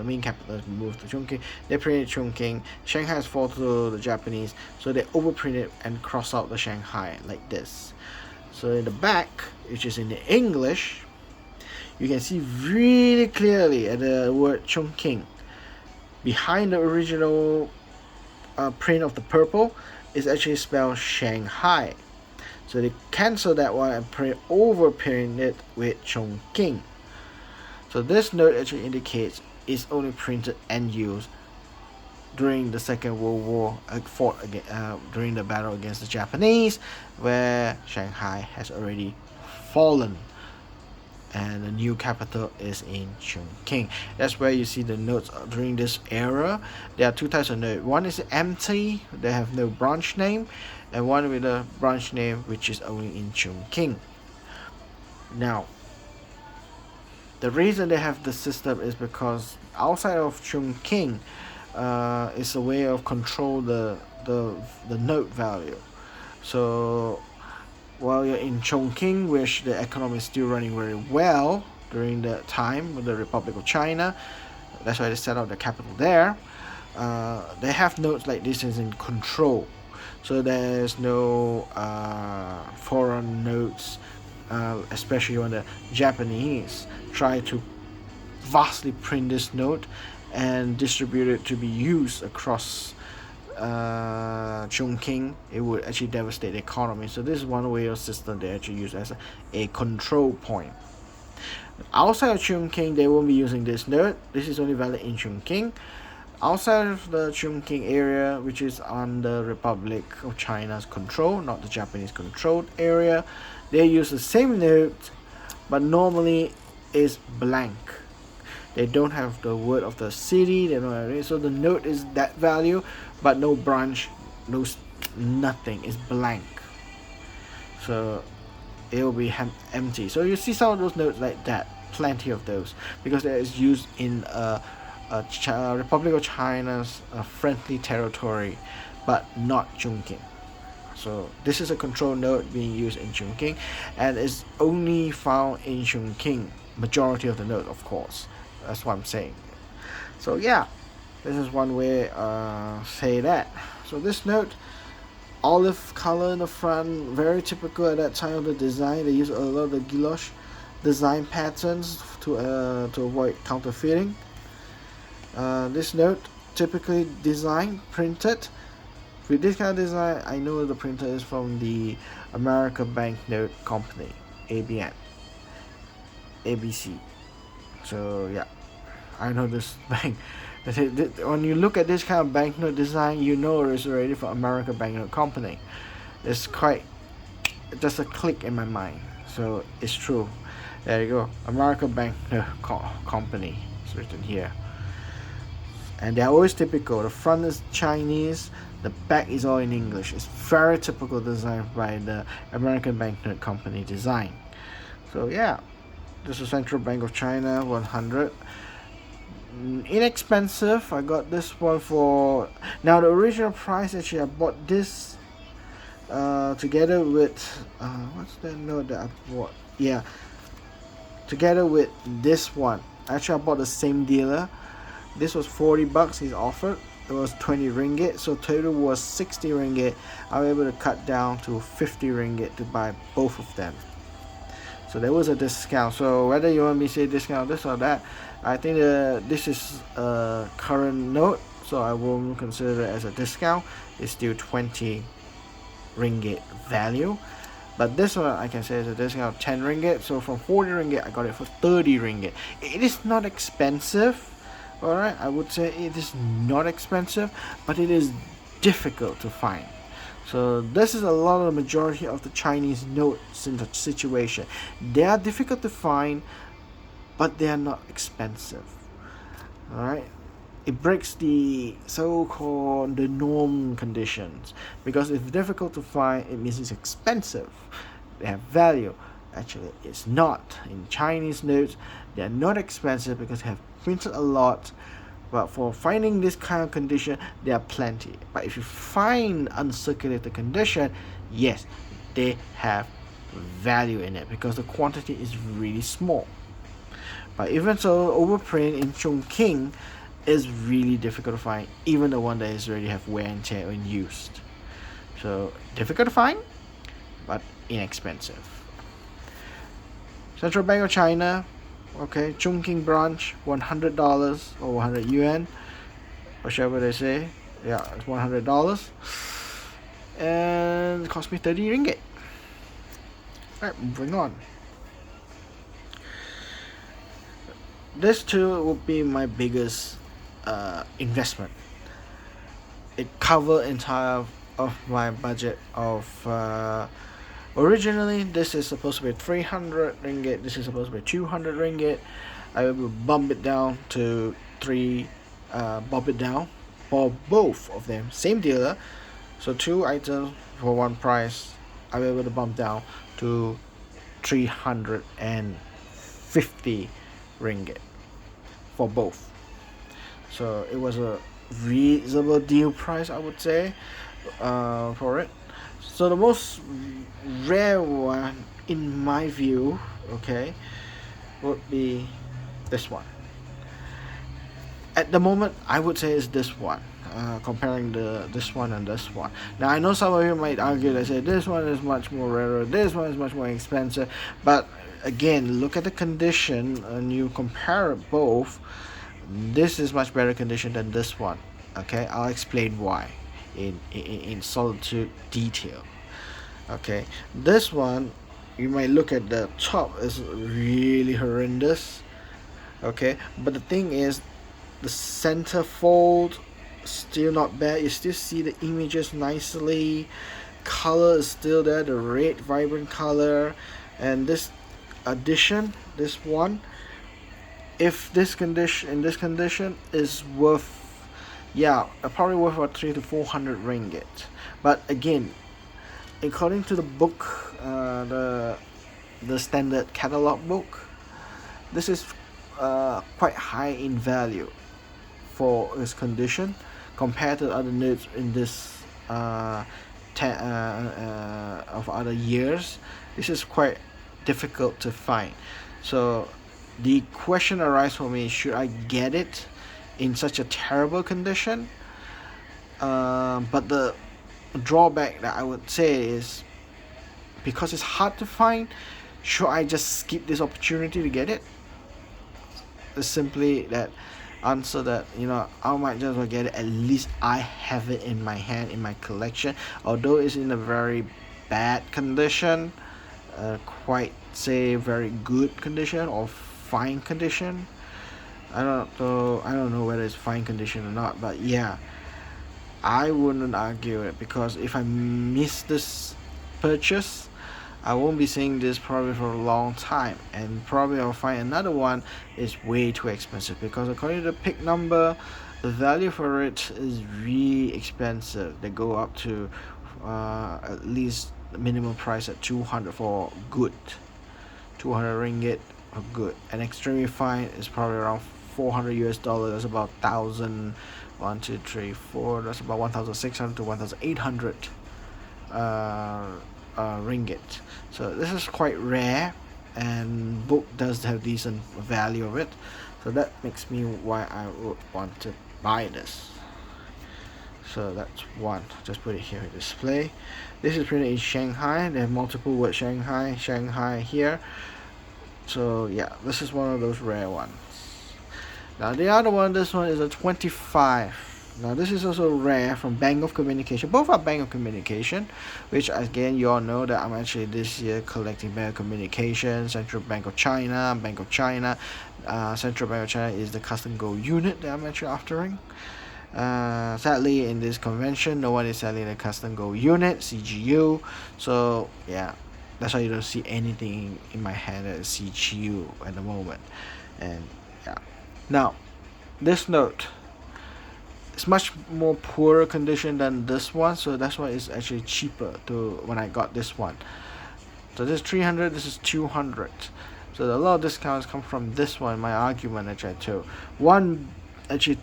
Speaker 1: main capital has moved to Chongqing, they printed Chongqing. Shanghai has fallen to the Japanese, so they overprinted and cross out the Shanghai like this. So in the back, which is in the English, you can see really clearly at the word Chongqing. Behind the original print of the purple is actually spelled Shanghai. So they cancel that one and overprint it with Chongqing. So this note actually indicates it's only printed and used during the Second World War, fought during the battle against the Japanese, where Shanghai has already fallen, and the new capital is in Chongqing. That's where you see the notes during this era. There are 2 types of note. One is empty, they have no branch name, and one with a branch name which is only in Chongqing. Now, the reason they have the system is because outside of Chongqing is a way of control the note value. So while you're in Chongqing, which the economy is still running very well during the time with the Republic of China, that's why they set up the capital there. They have notes like this is in control. So there's no foreign notes, especially when the Japanese try to vastly print this note and distribute it to be used across Chongqing. It would actually devastate the economy. So this is one way of system they actually use as a control point. Outside of Chongqing, they won't be using this note. This is only valid in Chongqing. Outside of the Chongqing area, which is under Republic of China's control, not the Japanese controlled area, they use the same note, but normally is blank. They don't have the word of the city. They don't have it. So the note is that value, but no branch, no nothing. It's blank. So it will be empty. So you see some of those notes like that. Plenty of those, because that is used in Republic of China's friendly territory, but not Chongqing. So this is a control note being used in Chongqing, and is only found in Chongqing. Majority of the note, of course. That's what I'm saying. So yeah, this is one way say that. So this note, olive color in the front, very typical at that time of the design. They use a lot of the guilloche design patterns to avoid counterfeiting. This note typically designed, printed with this kind of design. I know the printer is from the American Banknote Company, ABN, ABC. So yeah, I know this bank. When you look at this kind of banknote design, you know it's already from American Banknote Company. It's quite just a click in my mind. So it's true. There you go, American Banknote Company. It's written here. And they're always typical. The front is Chinese, the back is all in English. It's very typical design by the American Banknote Company design. So yeah, this is Central Bank of China 100. Inexpensive. I got this one for, now the original price, actually I bought this together with what's that note that I bought? Yeah, together with this one. Actually I bought the same dealer. This was 40 bucks he's offered. It was 20 ringgit, so total was 60 ringgit. I was able to cut down to 50 ringgit to buy both of them. So there was a discount. So whether you want me to say discount this or that, I think this is a current note, so I won't consider it as a discount. It's still 20 ringgit value. But this one I can say is a discount of 10 ringgit. So from 40 ringgit I got it for 30 ringgit. It is not expensive. Alright, I would say it is not expensive, but it is difficult to find. So this is a lot of the majority of the Chinese notes in the situation. They are difficult to find, but they are not expensive. Alright, it breaks the so-called the norm conditions, because if difficult to find, it means it's expensive. They have value. Actually, it's not. In Chinese notes, they are not expensive because they have printed a lot. But for finding this kind of condition, there are plenty. But if you find uncirculated condition, yes, they have value in it because the quantity is really small. But even so, overprint in Chongqing is really difficult to find, even the one that is already have wear and tear when used. So difficult to find, but inexpensive. Central Bank of China, okay, Chongqing branch, $100 or 100 yuan, whichever they say. Yeah, it's $100, and it cost me 30 ringgit. Alright, moving on. This too will be my biggest investment. It covered entire of my budget of originally this is supposed to be 300 ringgit, this is supposed to be 200 ringgit. I will bump it down to bump it down for both of them, same dealer, so two items for one price. I will be able to bump down to 350 ringgit for both. So it was a reasonable deal price, I would say, for it. So the most rare one in my view, okay, would be this one. At the moment I would say it's this one, comparing this one and this one. Now I know some of you might argue that say this one is much more rarer, this one is much more expensive, but again, look at the condition and you compare it both. This is much better condition than this one. Okay, I'll explain why in solitude detail. Okay, this one you might look at the top, is really horrendous. Okay, but the thing is, the center fold still not bad. You still see the images nicely. Color is still there, the red vibrant color. And this edition, this one, if this condition, in this condition, is worth, yeah, probably worth about 300 to 400 ringgit. But again, according to the book, the standard catalog book, this is quite high in value for its condition compared to other notes in this of other years. This is quite difficult to find. So the question arises for me: should I get it in such a terrible condition? But the drawback that I would say is, because it's hard to find, should I just skip this opportunity to get it? It's simply that answer that, I might just well get it. At least I have it in my hand, in my collection, although it's in a very bad condition, quite say very good condition or fine condition. I don't know whether it's fine condition or not, but yeah, I wouldn't argue it, because if I miss this purchase, I won't be seeing this probably for a long time, and probably I'll find another one is way too expensive, because according to the pick number, the value for it is really expensive. They go up to at least the minimum price at 200 for good, 200 ringgit for good, and extremely fine is probably around 400 US dollars. That's about 1,000, 1 2 3 4, that's about 1,600 to 1,800 ringgit. So this is quite rare, and book does have decent value of it, so that makes me why I would want to buy this. So that's one. Just put it here in display. This is printed in Shanghai. They have multiple words, Shanghai here. So yeah, this is one of those rare ones. Now the other one, this one is a 25. Now this is also rare, from Bank of Communication. Both are Bank of Communication, which again you all know that I'm actually this year collecting Bank of Communication, Central Bank of China, Bank of China. Central Bank of China is the custom gold unit that I'm actually aftering. Sadly, in this convention, no one is selling the custom gold unit, CGU. So yeah, that's why you don't see anything in my hand that is CGU at the moment. And yeah, now this note, it's much more poorer condition than this one, so that's why it's actually cheaper to when I got this one. So this is 300, this is 200. So a lot of discounts come from this one. My argument actually too.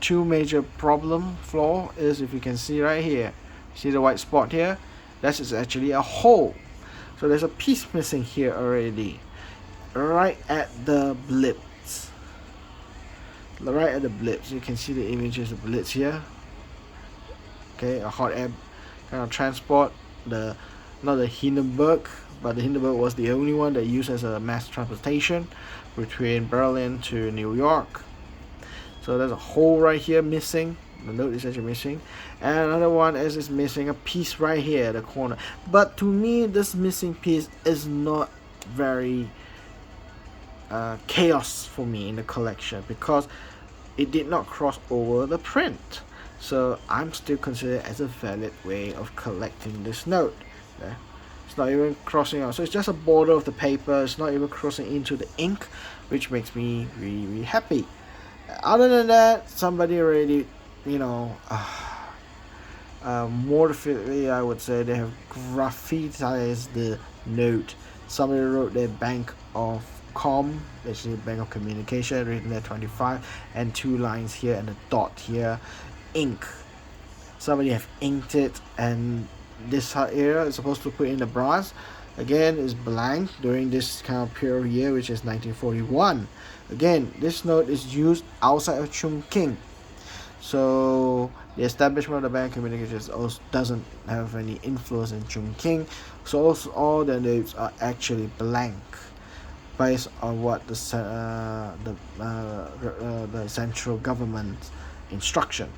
Speaker 1: Two major flaw is, if you can see right here, see the white spot here, that is actually a hole. So there's a piece missing here already, right at the blips. Right at the blips, you can see the images of blips here. Okay, a hot air kind of transport. Not the Hindenburg, but the Hindenburg was the only one that used as a mass transportation between Berlin to New York. So there's a hole right here missing. The note is actually missing, and another one is missing a piece right here at the corner. But to me, this missing piece is not very chaos for me in the collection, because it did not cross over the print. So I'm still considered as a valid way of collecting this note. Okay? It's not even crossing out, so it's just a border of the paper. It's not even crossing into the ink, which makes me really, really happy. Other than that, somebody already, mortifiedly, I would say, they have graffitized the note. Somebody wrote their Bank of basically Bank of Communication, written there 25, and 2 lines here and a dot here, ink. Somebody have inked it, and this area is supposed to put in the brass. Again, is blank during this kind of period of year, which is 1941. Again, this note is used outside of Chongqing. So the establishment of the Bank of Communications also doesn't have any influence in Chongqing. So also all the notes are actually blank, based on what the central government instruction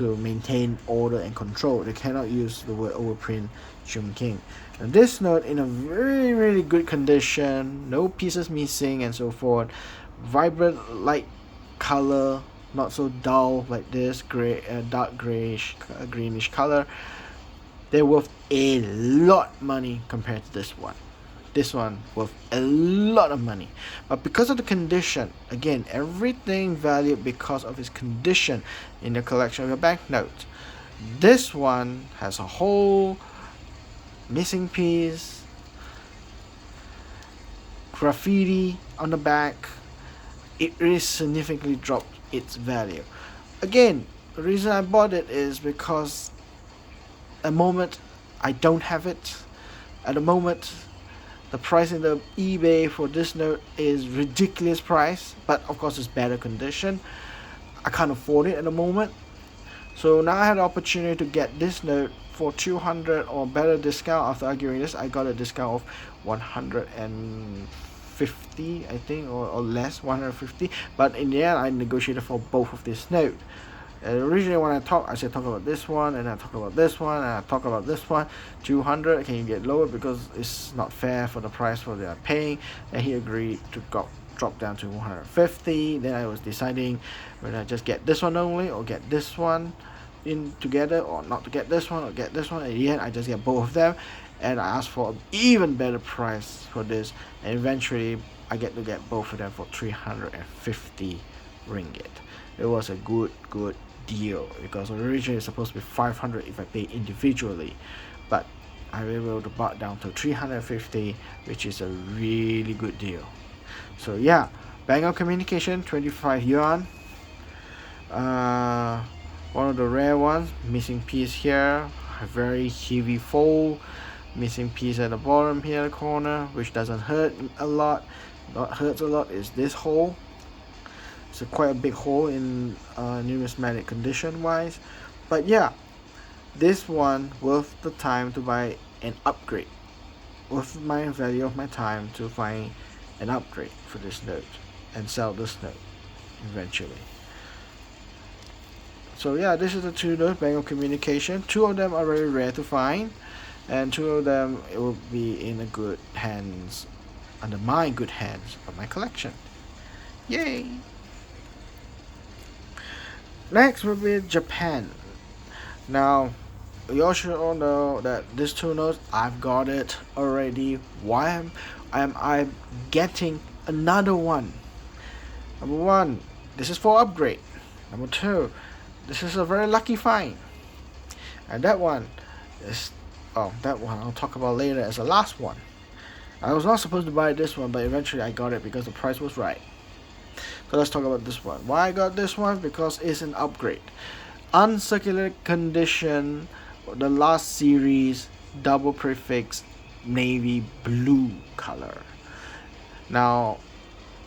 Speaker 1: to maintain order and control. They cannot use the word overprint chungking. And this note in a very, really good condition, no pieces missing and so forth. Vibrant light color, not so dull like this gray, dark grayish, greenish color. They're worth a lot money compared to this one. This one worth a lot of money, but because of the condition, again, everything valued because of its condition in the collection of your banknotes. This one has a whole missing piece, graffiti on the back. It really significantly dropped its value. Again, the reason I bought it is because at the moment I don't have it. At the moment, the price in the eBay for this note is ridiculous price, but of course it's better condition. I can't afford it at the moment. So now I had the opportunity to get this note for 200 or better discount. After arguing this, I got a discount of 150, I think, or less, 150. But in the end, I negotiated for both of this note. Originally when I said talk about this one, and I talk about this one, and I talk about this one. 200, can you get lower because it's not fair for the price for they are paying? And he agreed to drop down to 150. Then I was deciding whether I just get this one only or get this one in together, or not to get this one or get this one. In the end, I just get both of them, and I asked for an even better price for this, and eventually I get to get both of them for 350 ringgit. It was a good deal because originally it's supposed to be 500 if I pay individually, but I was able to buy down to 350, which is a really good deal. So yeah, Bank of Communication, 25 yuan. One of the rare ones, missing piece here, a very heavy fold, missing piece at the bottom here, the corner, which doesn't hurt a lot. What hurts a lot is this hole. It's quite a big hole in numismatic condition wise, but yeah, this one worth the time to buy an upgrade, worth my value of my time to find an upgrade for this note and sell this note eventually. So yeah, this is the two notes, Bank of Communication. Two of them are very rare to find, and two of them it will be in a good hands, under my good hands of my collection. Yay! Next will be Japan. Now, you all should all know that these two notes, I've got it already. Why am I getting another one? Number one, this is for upgrade. Number two, this is a very lucky find. And that one is, that one I'll talk about later as the last one. I was not supposed to buy this one, but eventually I got it because the price was right. So let's talk about this one. Why I got this one? Because it's an upgrade. Uncirculated condition, the last series, double prefix, navy blue color. Now,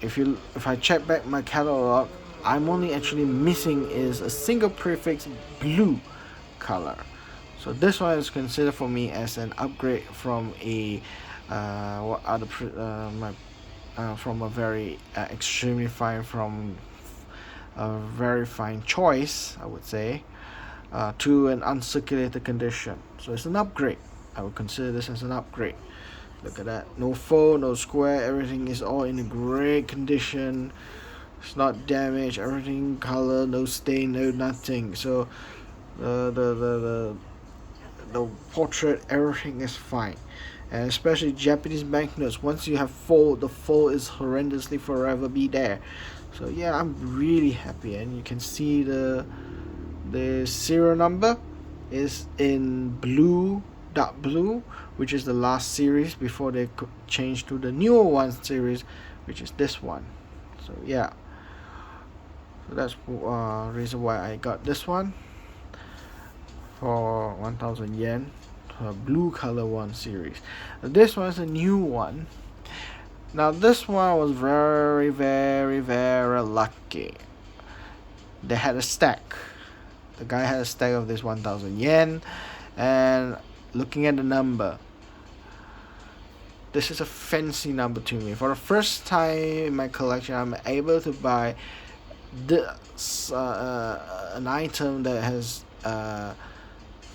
Speaker 1: if I check back my catalog, I'm only actually missing is a single prefix blue color. So this one is considered for me as an upgrade from a from a very extremely fine, from a very fine choice, I would say, to an uncirculated condition. So it's an upgrade. I would consider this as an upgrade. Look at that. No fold, no square. Everything is all in a great condition. It's not damaged. Everything color, no stain, no nothing. So the portrait, everything is fine. And especially Japanese banknotes, once you have fold, the fold is horrendously forever be there. So yeah, I'm really happy, and you can see the serial number is in blue, dark blue, which is the last series before they could change to the newer one series, which is this one. So yeah, so that's reason why I got this one for 1,000 yen. Blue color one series. This one is a new one. Now this one was very lucky. They had a stack. The guy had a stack of this 1,000 yen, and looking at the number, this is a fancy number to me. For the first time in my collection, I'm able to buy an item that has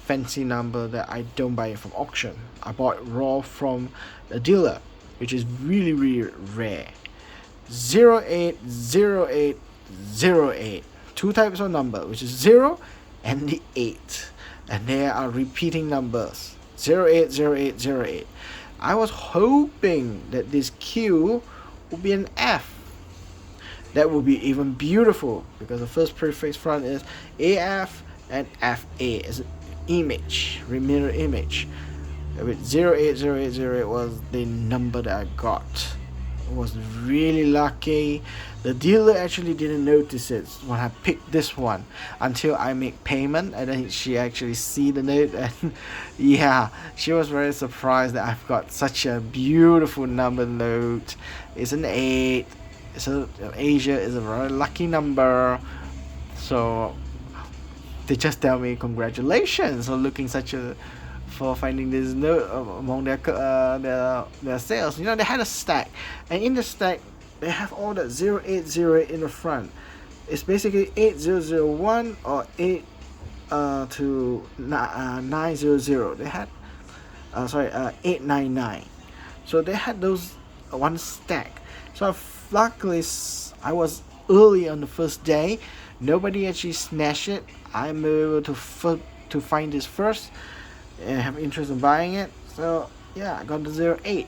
Speaker 1: fancy number that I don't buy it from auction. I bought it raw from a dealer, which is really really rare. 080808. Two types of number, which is 0 and the 8. And they are repeating numbers. 080808. I was hoping that this Q would be an F. That would be even beautiful because the first prefix front is AF and FA is an image, mirror image. With 080808 was the number that I got. I was really lucky. The dealer actually didn't notice it when I picked this one until I make payment, and then she actually see the note, and yeah, she was very surprised that I've got such a beautiful number note. It's an 8. So Asia is a very lucky number. So they just tell me congratulations for looking such a for finding this note among their sales. You know, they had a stack, and in the stack they have all that 0808 in the front. It's basically 8001 or 8 to 900. They had 899. So they had those one stack. So luckily I was early on the first day. Nobody actually snatched it. I'm able to find this first and have interest in buying it. So yeah, I got the 08.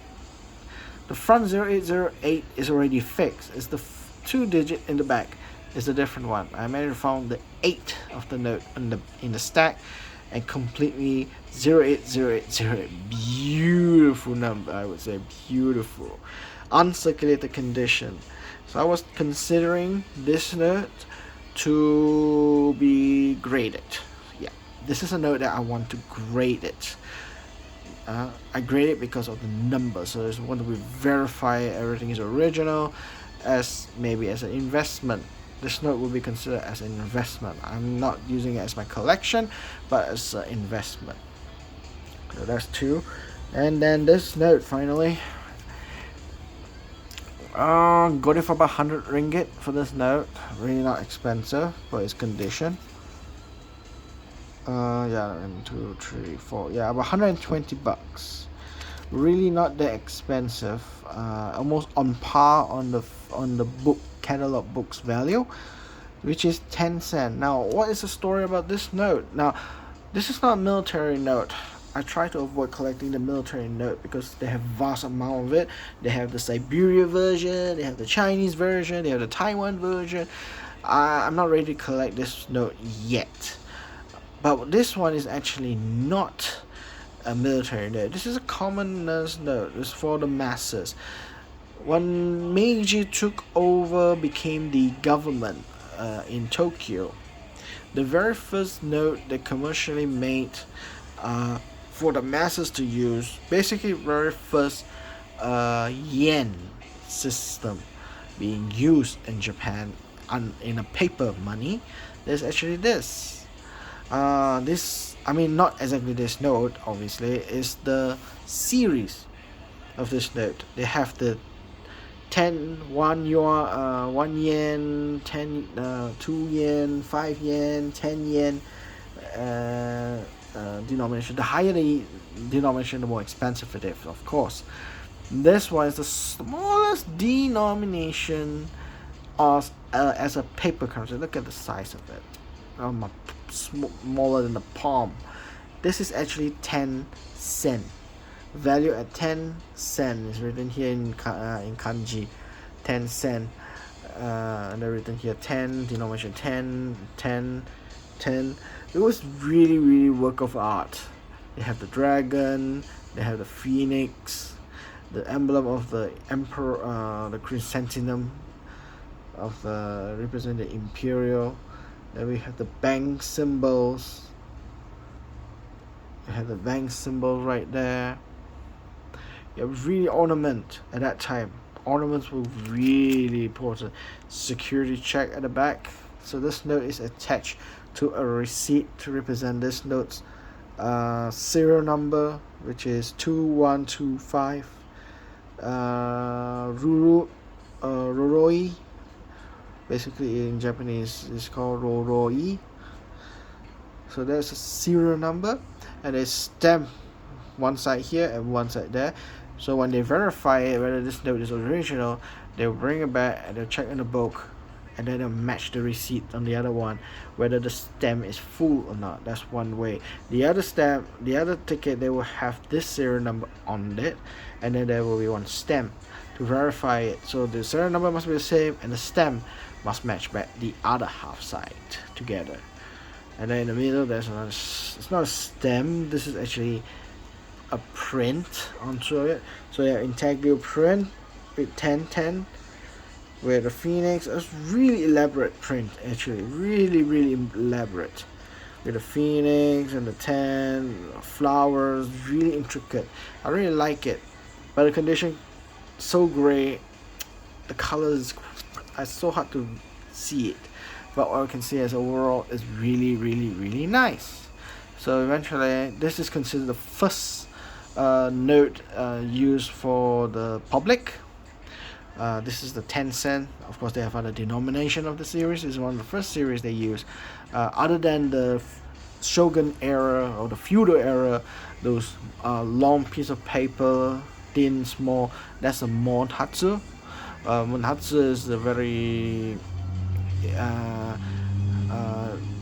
Speaker 1: The front 0808 is already fixed. It's the 2-digit in the back. It's a different one. I managed to find the 8 of the note in the stack, and completely 080808. Beautiful number, I would say. Beautiful. Uncirculated condition. So I was considering this note to be graded. Yeah, this is a note that I want to grade it. I grade it because of the number, so I just want to verify everything is original, as maybe as an investment. This note will be considered as an investment. I'm not using it as my collection, but as an investment. So that's 2. And then this note finally. Got it for about 100 ringgit for this note. Really not expensive for its condition. Yeah, 1, 2, 3, 4. Yeah, about 120 bucks. Really not that expensive. Almost on par on the book catalog books value, which is 10 cents. Now, what is the story about this note? Now, this is not a military note. I try to avoid collecting the military note because they have vast amount of it. They have the Siberia version, they have the Chinese version, they have the Taiwan version. I'm not ready to collect this note yet. But this one is actually not a military note. This is a commoners note. It's for the masses. When Meiji took over, became the government in Tokyo, the very first note they commercially made for the masses to use, basically very first yen system being used in Japan in a paper money, there's actually this. I mean, not exactly this note, obviously, is the series of this note. They have the 1 yen, 10, 2 yen, 5 yen, 10 yen denomination. The higher the denomination, the more expensive it is, of course. This one is the smallest denomination as a paper currency. Look at the size of it. Smaller than the palm. This is actually 10 cent. Value at 10 cent is written here in kanji. 10 cent. And they're written here 10, denomination 10, 10, 10. It was really, really work of art. They have the dragon, they have the phoenix, the emblem of the emperor, the chrysanthemum of the represent the imperial. Then we have the bank symbols. We have the bank symbol right there. It was really ornament at that time. Ornaments were really important. Security check at the back. So this note is attached to a receipt to represent this note's serial number, which is 2125. Roroi, Basically in Japanese it's called roroi. So there's a serial number, and a stamp one side here and one side there. So when they verify it, whether this note is original, they'll bring it back and they'll check in the book, and then they'll match the receipt on the other one, whether the stamp is full or not. That's one way. The other stamp, the other ticket, they will have this serial number on it, and then there will be one stamp to verify it. So the serial number must be the same, and the stamp must match back the other half side together. And then in the middle there's another, it's not a stamp, this is actually a print onto it. So yeah, intaglio print with 1010 with the phoenix. It's really elaborate print, actually really elaborate, with the phoenix and the 10 flowers, really intricate. I really like it, but the condition so gray, the colors are so hard to see it, but what I can see as overall is really nice. So eventually this is considered the first note used for the public. This is the 10 cent. Of course they have other denomination of the series. This is one of the first series they use. Other than the Shogun era or the feudal era, those long piece of paper, thin, small, that's a monhatsu. Monhatsu is the very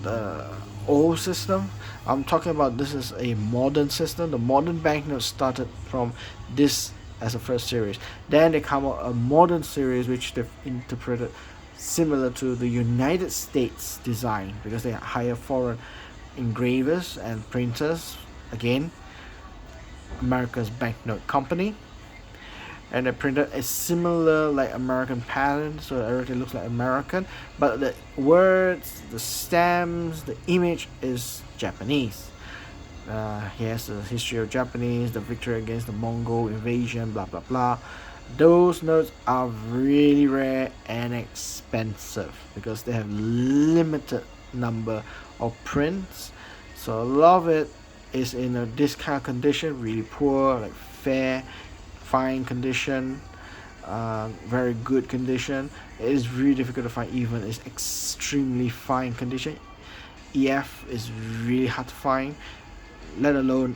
Speaker 1: the old system. I'm talking about, this is a modern system. The modern banknote started from this as a first series. Then they come out a modern series which they've interpreted similar to the United States design, because they hire foreign engravers and printers, again America's banknote company, and they printed a similar like American pattern, so everything looks like American, but the words, the stamps, the image is Japanese. Here's the history of Japanese, the victory against the Mongol invasion, blah blah blah. Those notes are really rare and expensive because they have limited number of prints. So a lot of it is in this kind of condition, really poor, like fair, fine condition, very good condition. It is really difficult to find. Even it's extremely fine condition, EF is really hard to find, let alone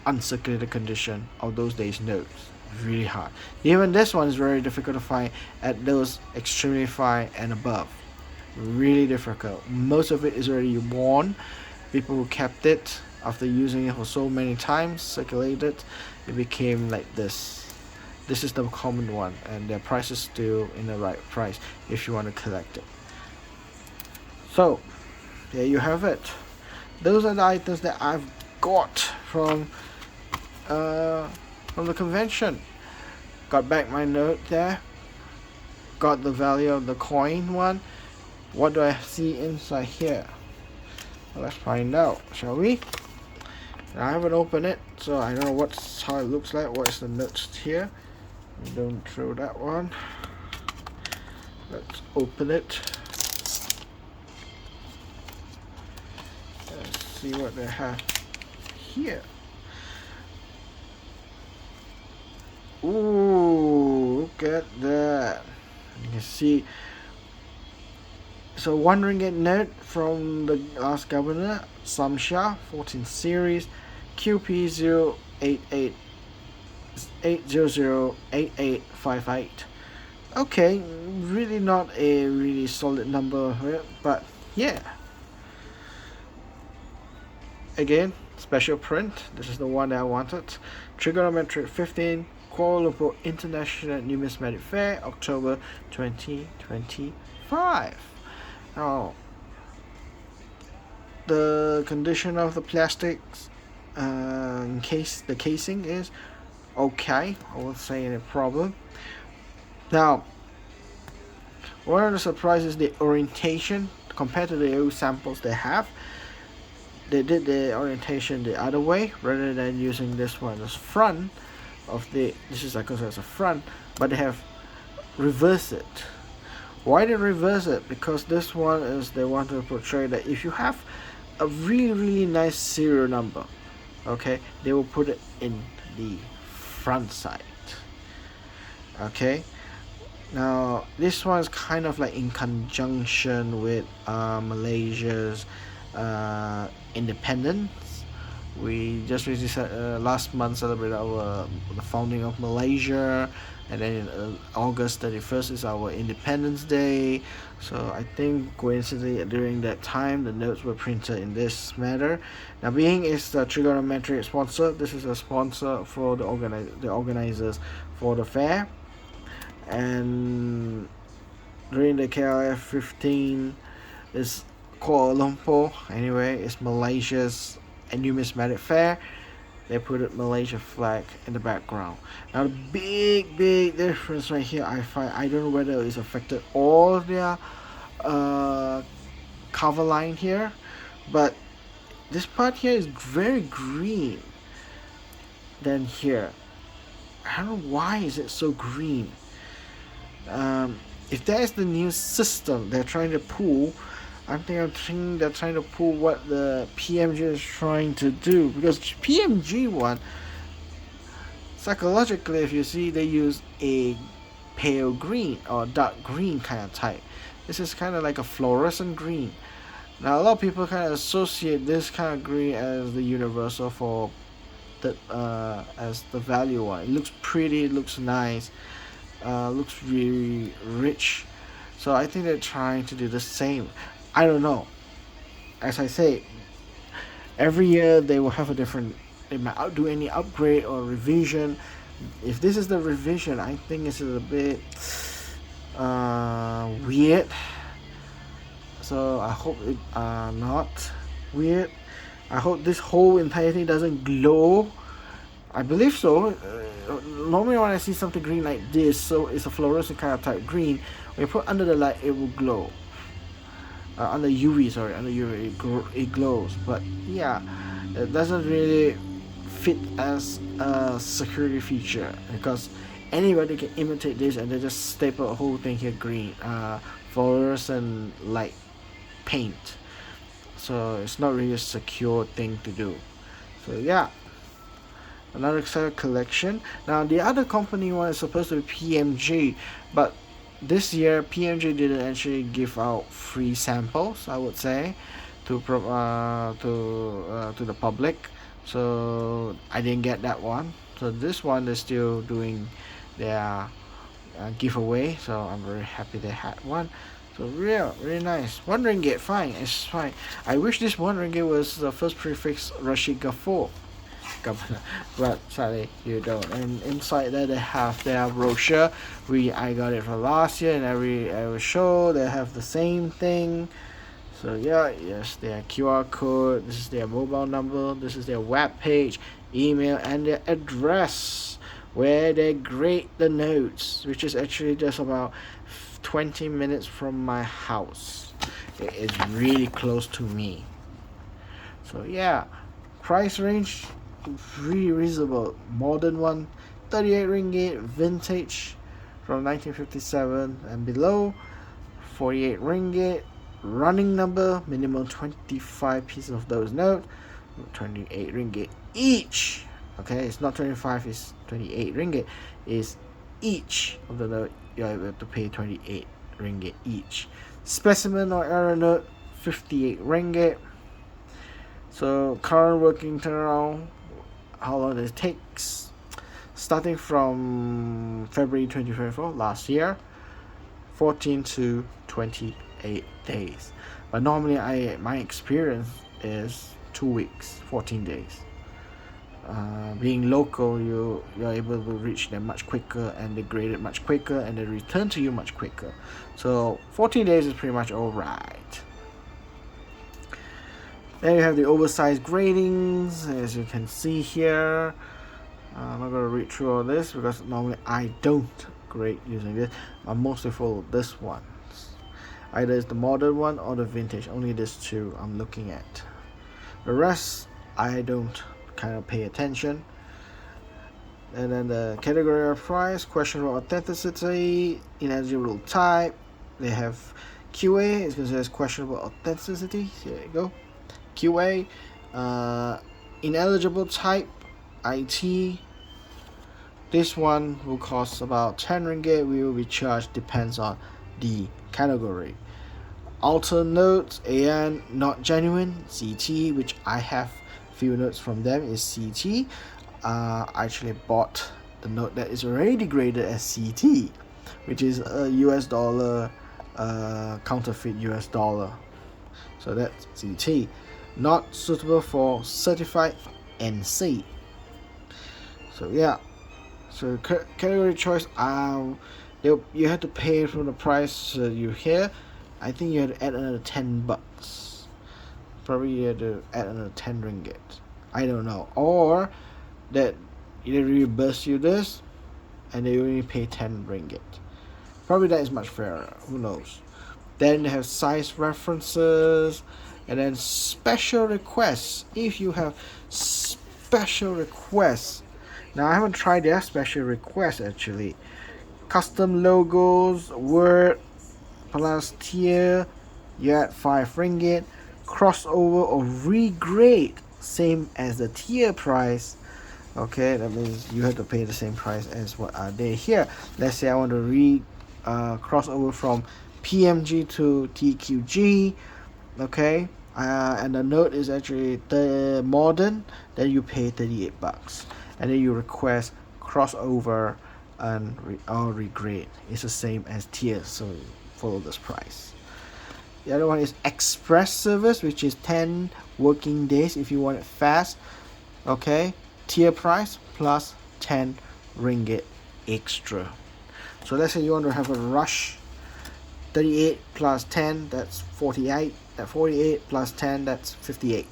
Speaker 1: uncirculated condition of those days notes. Really hard. Even this one is very difficult to find at those extremely fine and above. Really difficult. Most of it is already worn. People who kept it after using it for so many times, circulated, it became like this. This is the common one, and their price is still in the right price if you want to collect it. So there you have it. Those are the items that I've got from the convention. Got back my note there. Got the value of the coin one. What do I see inside here? Well, let's find out, shall we? I haven't opened it, so I don't know how it looks like. What is the notes here? Don't throw that one. Let's open it. Let's see what they have here. Ooh, look at that. You can see. So 1 ringgit note from the last governor, Samsha, 14 series, QP 088 8008858. Okay, really not a really solid number, but yeah. Again, special print. This is the one that I wanted. Trigonometric 15, Kuala Lumpur International Numismatic Fair, October 2025. Now, the condition of the plastics, the casing is okay. I won't say any problem. Now, one of the surprises is the orientation compared to the old samples they have. They did the orientation the other way rather than using this one as front of the. This is like as a front, but they have reversed it. Why they reverse it? Because this one is they want to portray that if you have a really nice serial number, okay, they will put it in the front side. Okay, Now this one is kind of like in conjunction with Malaysia's independence. We just recently last month celebrated the founding of Malaysia, and then in, August 31st is our Independence Day. So I think coincidentally during that time the notes were printed in this manner. Now being is the trigonometric sponsor, this is a sponsor for the organizers for the fair, and during the KLIF 15 is Kuala Lumpur. Anyway, it's Malaysia's numismatic fair. They put a Malaysia flag in the background. Now the big difference right here, I find, I don't know whether it's affected all their cover line here, but this part here is very green than here. I don't know why is it so green. If that is the new system they're trying to pull, I think they're trying to pull what the PMG is trying to do, because PMG one, psychologically, if you see, they use a pale green or dark green kind of type. This is kind of like a fluorescent green. Now a lot of people kind of associate this kind of green as the universal for the as the value one. It looks pretty, it looks nice, looks really rich. So I think they're trying to do the same. I don't know. As I say, every year they will have a different. They might do any upgrade or revision. If this is the revision, I think it's a bit weird. So I hope it not weird. I hope this whole entire thing doesn't glow. I believe so. Normally when I see something green like this, so it's a fluorescent kind of type green, when you put under the light it will glow. Under UV, it glows. But yeah, it doesn't really fit as a security feature, because anybody can imitate this and they just staple the whole thing here green, fluorescent light paint. So it's not really a secure thing to do. So yeah, another set collection. Now the other company one is supposed to be PMG, but this year PMG didn't actually give out free samples, I would say, to the public. So I didn't get that one. So this one they're still doing their giveaway. So I'm very happy they had one. So really nice. RM1, fine, it's fine. I wish this RM1 was the first prefix Rashid Ghaffur, governor, but sadly you don't. And inside there they have their brochure. I got it from last year, and every show they have the same thing. So yeah, yes, their QR code, this is their mobile number, this is their web page, email, and their address where they grade the notes, which is actually just about 20 minutes from my house. It's really close to me. So yeah, price range really reasonable. Modern one, 38 ringgit. Vintage from 1957 and below, 48 ringgit. Running number, minimum 25 pieces of those notes, 28 ringgit each. Okay, it's not 25, it's 28 ringgit. Is each of the note you're able to pay 28 ringgit each. Specimen or error note, 58 ringgit. So current working turnaround, how long it takes, starting from February 2024 last year, 14 to 28 days. But normally my experience is 2 weeks, 14 days. Being local, you're able to reach them much quicker, and they grade it much quicker, and they return to you much quicker. So 14 days is pretty much alright. Then you have the oversized gradings, as you can see here. I'm not going to read through all this because normally I don't grade using this. I mostly follow this one. Either it's the modern one or the vintage. Only these two I'm looking at. The rest I don't kind of pay attention. And then the category of price, questionable authenticity, ineligible type. They have QA, it's considered as questionable authenticity. Here you go. QA, ineligible type, IT, This one will cost about 10 ringgit. We will be charged, depends on the category. Alter notes, AN not genuine. CT, which I have few notes from them, is CT. I actually bought the note that is already graded as CT, which is a US dollar, counterfeit US dollar. So that's CT. Not suitable for certified NC. So yeah. So category choice, you have to pay for the price you hear. I think you have to add another $10. Probably you have to add another 10 ringgit. I don't know. Or that they reimburse you this and they only pay 10 ringgit. Probably that is much fairer. Who knows? Then they have size references and then special requests. If you have special requests, now I haven't tried their special requests actually. Custom logos, word plus tier, you add 5 ringgit. Crossover or regrade, same as the tier price. Okay, that means you have to pay the same price as what are they here. Let's say I want to crossover from PMG to TQG. Okay, and the note is actually the modern, then you pay $38, and then you request crossover and or regrade. It's the same as tiers, so follow this price. The other one is express service, which is 10 working days if you want it fast. Okay, tier price plus 10 ringgit extra. So let's say you want to have a rush, 38 plus 10, that's 48. That 48 plus 10, that's $58.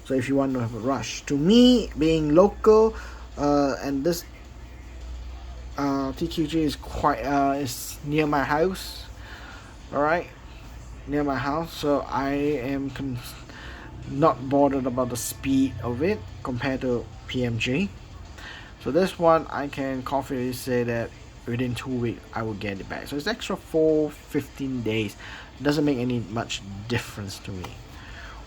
Speaker 1: So if you want to have a rush, to me, being local, and this TQG is quite is near my house. All right, near my house, so I am not bothered about the speed of it compared to PMG. So this one I can confidently say that within 2 weeks I will get it back. So it's extra 15 days. Doesn't make any much difference to me.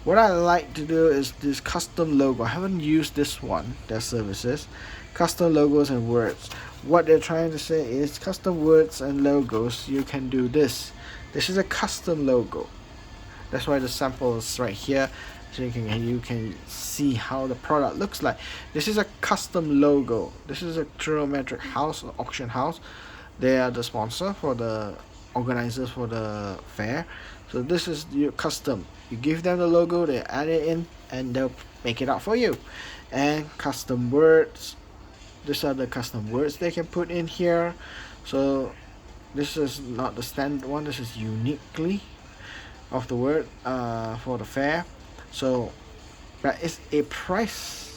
Speaker 1: What I like to do is this custom logo. I haven't used this one, their services. Custom logos and words. What they're trying to say is custom words and logos, you can do this. This is a custom logo. That's why the sample is right here. So you can see how the product looks like. This is a custom logo. This is a Trigonometric house, auction house. They are the sponsor for the organizers for the fair. So this is your custom. You give them the logo, they add it in, and they'll make it out for you. And custom words. These are the custom words they can put in here. So this is not the standard one. This is uniquely of the word for the fair. So that is a price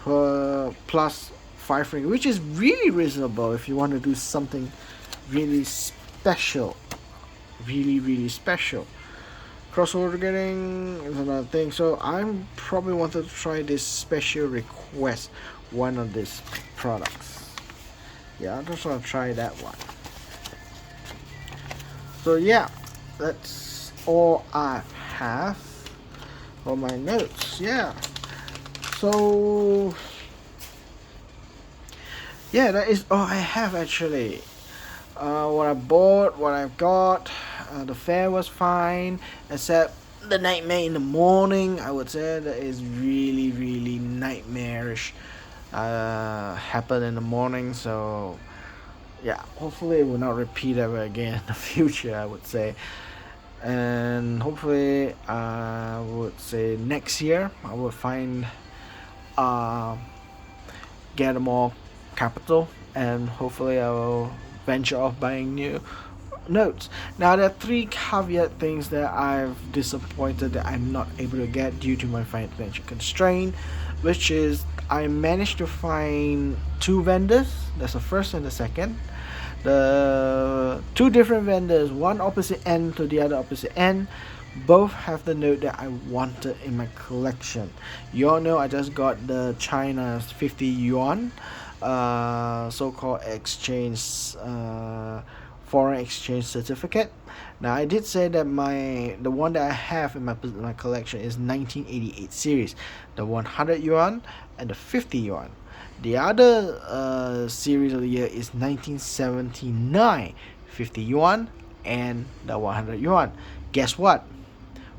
Speaker 1: for plus 5 ringgit, which is really reasonable if you want to do something really special. Really special. Crossover getting is another thing. So I'm probably wanted to try this special request, one of these products. Yeah, I just want to try that one. So yeah, that's all I have for my notes. Yeah, so yeah, that is all I have actually. What I bought, what I've got, the fare was fine, except the nightmare in the morning. I would say that is really nightmarish happen in the morning. So yeah, hopefully it will not repeat ever again in the future, I would say. And hopefully I would say next year I will find get more capital, and hopefully I will venture off buying new notes. Now there are 3 caveat things that I've disappointed that I'm not able to get due to my financial constraint, which is I managed to find 2 vendors. That's the first and the second. The 2 different vendors, one opposite end to the other opposite end, both have the note that I wanted in my collection. You all know I just got the China's 50 yuan so-called exchange foreign exchange certificate. Now I did say that the one that I have in my collection is 1988 series, the 100 yuan and the 50 yuan. The other series of the year is 1979, 50 yuan and the 100 yuan. Guess what?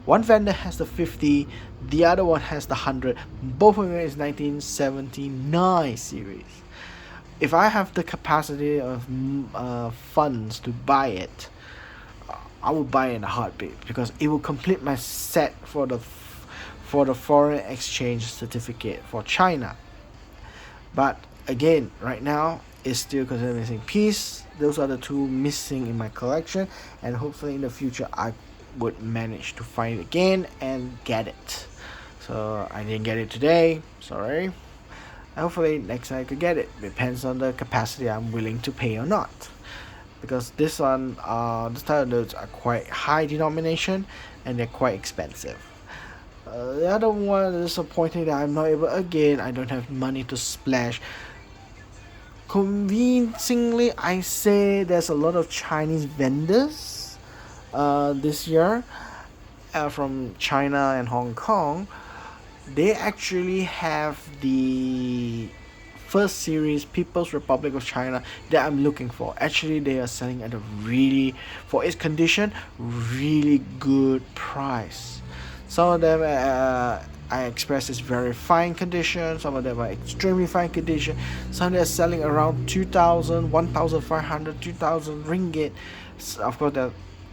Speaker 1: One vendor has the 50, the other one has the 100. Both of them is 1979 series. If I have the capacity of funds to buy it, I will buy it in a heartbeat because it will complete my set for the foreign exchange certificate for China. But again, right now it's still considered missing piece. Those are the two missing in my collection, and hopefully in the future I would manage to find it again and get it. So I didn't get it today, sorry. Hopefully next time I could get it. Depends on the capacity I'm willing to pay or not. Because this type of notes are quite high denomination and they're quite expensive. The other one is disappointing that I'm not able, again, I don't have money to splash. Convincingly, I say there's a lot of Chinese vendors this year from China and Hong Kong. They actually have the first series People's Republic of China that I'm looking for. Actually, they are selling at a really, for its condition, really good price. Some of them I express is very fine condition, some of them are extremely fine condition, some they're selling around 2,000, 1,500, 2,000 ringgit. Of course,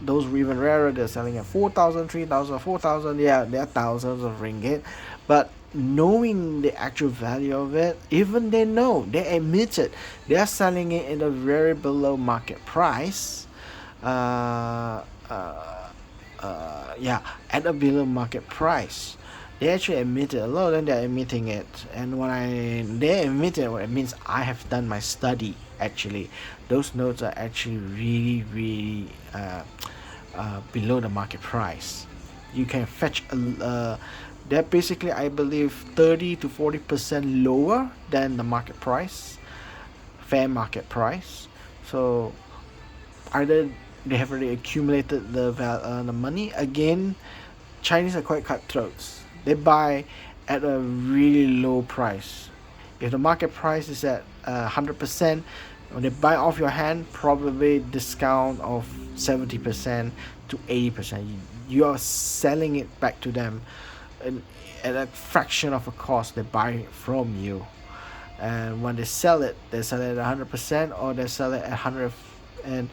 Speaker 1: those are even rarer, they're selling at 4,000, 3,000, 4,000, yeah, they're thousands of ringgit. But knowing the actual value of it, even they know, they admit it, they're selling it in a very below market price. Yeah, at a below market price. They actually admit it. A lot of them, they're admitting it. And when they admit it, it means I have done my study. Actually, those notes are actually really below the market price. You can fetch they're basically, I believe, 30 to 40% lower than the market price, fair market price. So either they have already accumulated the money. Again, Chinese are quite cutthroats. They buy at a really low price. If the market price is at 100%, when they buy off your hand, probably discount of 70% to 80%. You are selling it back to them at a fraction of a cost they buy it from you. And when they sell it at 100%, or they sell it at 100 and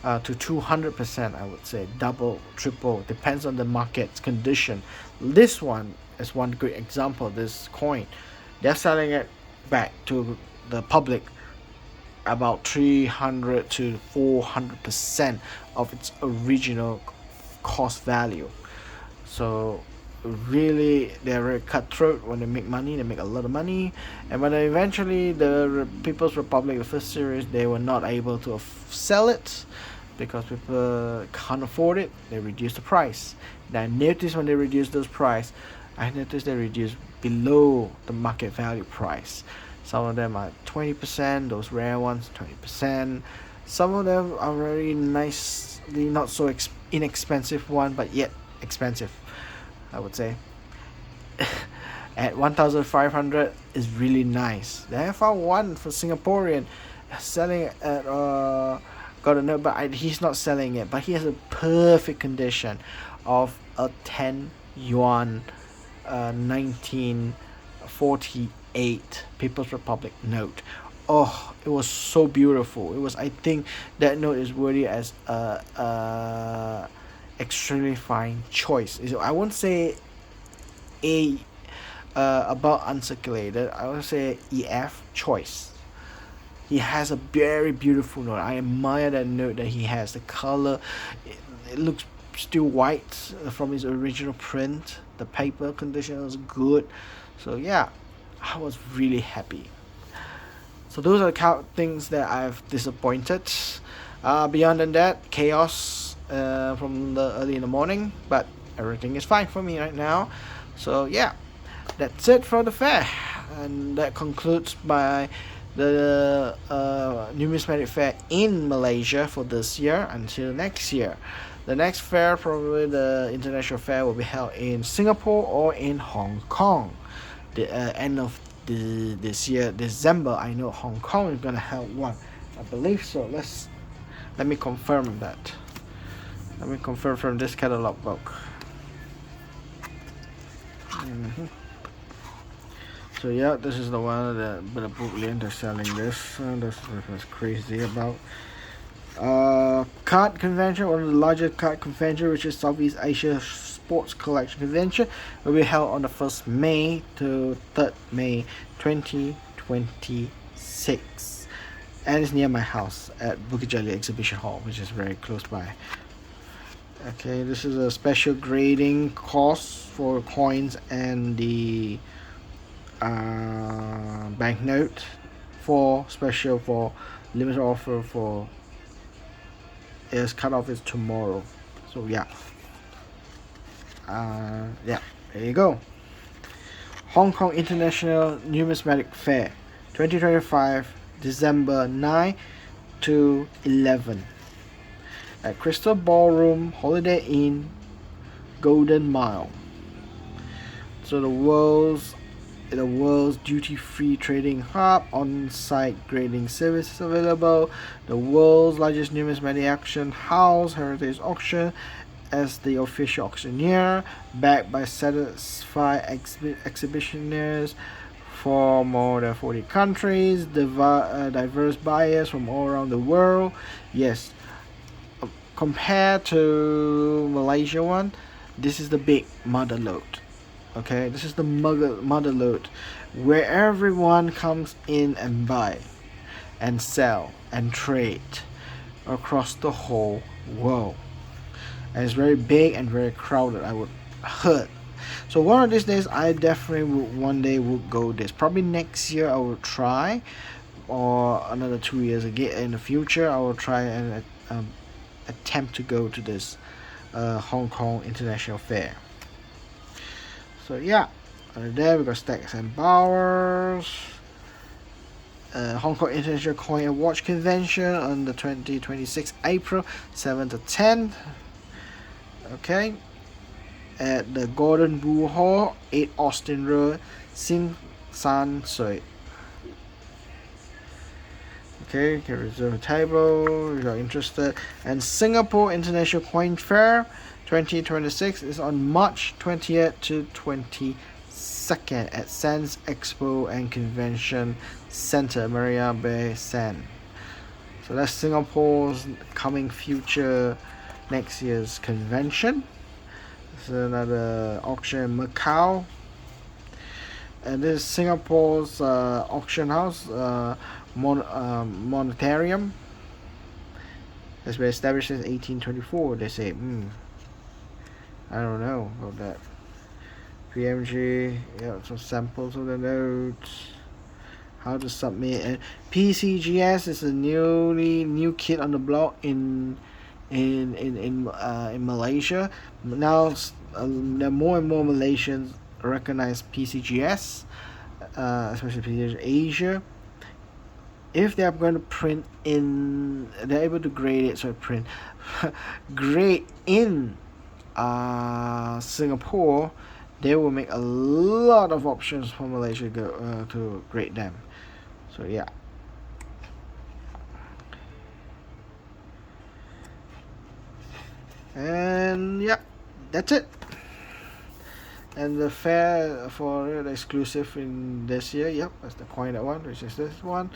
Speaker 1: to 200%, I would say, double, triple, depends on the market's condition. This one is one great example. This coin, they're selling it back to the public about 300 to 400% of its original cost value. So really, they're very cutthroat. When they make money, they make a lot of money. And when eventually the People's Republic, the first series, they were not able to sell it because people can't afford it. They reduce the price. And I noticed when they reduce those price, I noticed they reduce below the market value price. Some of them are 20%, those rare ones 20%. Some of them are very nicely not so inexpensive one, but yet expensive, I would say. At 1,500 is really nice. Then I found one for Singaporean selling it at got a note, but he's not selling it, but he has a perfect condition of a 10 yuan 1948 People's Republic note. Oh, it was so beautiful. It was, I think that note is worthy as a extremely fine choice. I won't say a about uncirculated, I would say EF choice. He has a very beautiful note. I admire that note that he has. The color, it looks still white from his original print. The paper condition was good. So yeah, I was really happy. So those are the things that I've disappointed. Beyond that, chaos from the early in the morning, but everything is fine for me right now. So yeah, that's it for the fair, and that concludes the numismatic fair in Malaysia for this year until next year. The next fair, probably the international fair, will be held in Singapore or in Hong Kong the end of this year December. I know Hong Kong is gonna have one. I believe so. Let me confirm that. Let me confirm from this catalog book. So yeah, this is the one that the booklet they're selling this. That's what's crazy about. Card convention, one of the largest card convention, which is Southeast Asia Sports Collection Convention, will be held on the 1st May to 3rd May 2026, and it's near my house at Bukit Jalil Exhibition Hall, which is very close by. Okay, this is a special grading course for coins and the banknote for special for limited offer for is cut off is tomorrow. So yeah, there you go. Hong Kong International Numismatic Fair 2025 December 9 to 11 at Crystal Ballroom Holiday Inn Golden Mile. So the world's duty-free trading hub, on-site grading services available, the world's largest numismatic auction house, Heritage Auction, as the official auctioneer, backed by satisfied exhibitioners for more than 40 countries, diverse buyers from all around the world. Yes, compared to Malaysia one, this is the big mother load. Okay, this is the mother load where everyone comes in and buy and sell and trade across the whole world, and it's very big and very crowded, I would heard. So one of these days I definitely one day would go this. Probably next year I will try, or another 2 years again in the future I will try and attempt to go to this Hong Kong International Fair. So yeah, under there we got Stacks and Bowers, Hong Kong International Coin and Watch Convention on the 2026 April 7 to 10. Okay, at the Golden Bull Hall, 8 Austin Road, Sin San Sui. Okay, you can reserve a table if you're interested. And Singapore International Coin Fair 2026 is on March 20th to 22nd at Sands Expo and Convention Center, Marina Bay Sands. So that's Singapore's coming future next year's convention. This is another auction in Macau. And this is Singapore's auction house, Monetarium. It's been established since 1824. They say, I don't know about that. PMG, yeah, some samples of the notes. How to submit, and PCGS is a new kid on the block in Malaysia. Now there are more and more Malaysians recognize PCGS, especially PCGS Asia. If they are going to print in, they're able to grade it. So print, grade in Singapore, they will make a lot of options for Malaysia to grade them. So yeah. And yeah, that's it. And the fair for the exclusive in this year, yep, that's the coin one, which is this one.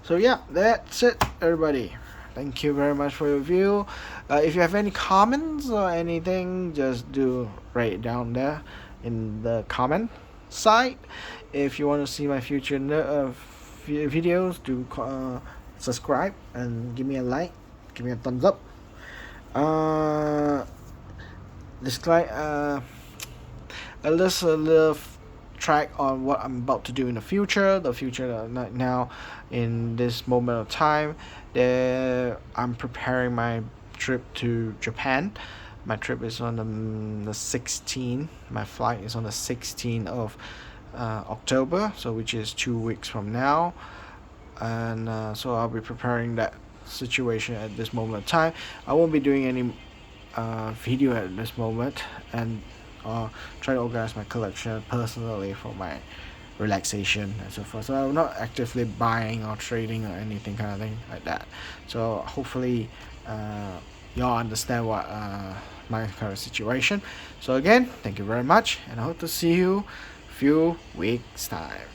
Speaker 1: So yeah, that's it, everybody. Thank you very much for your view. If you have any comments or anything, just do write it down there in the comment side. If you want to see my future videos, do subscribe and give me a like, give me a thumbs up. A little track on what I'm about to do in the future. Now, in this moment of time, I'm preparing my trip to Japan. My trip is on the 16th. My flight is on the 16th of October, so which is 2 weeks from now. And so I'll be preparing that situation at this moment of time. I won't be doing any video at this moment, and try to organize my collection personally for my relaxation and so forth. So I'm not actively buying or trading or anything kind of thing like that. So hopefully y'all understand what my current situation. So again, thank you very much, and I hope to see you few weeks time.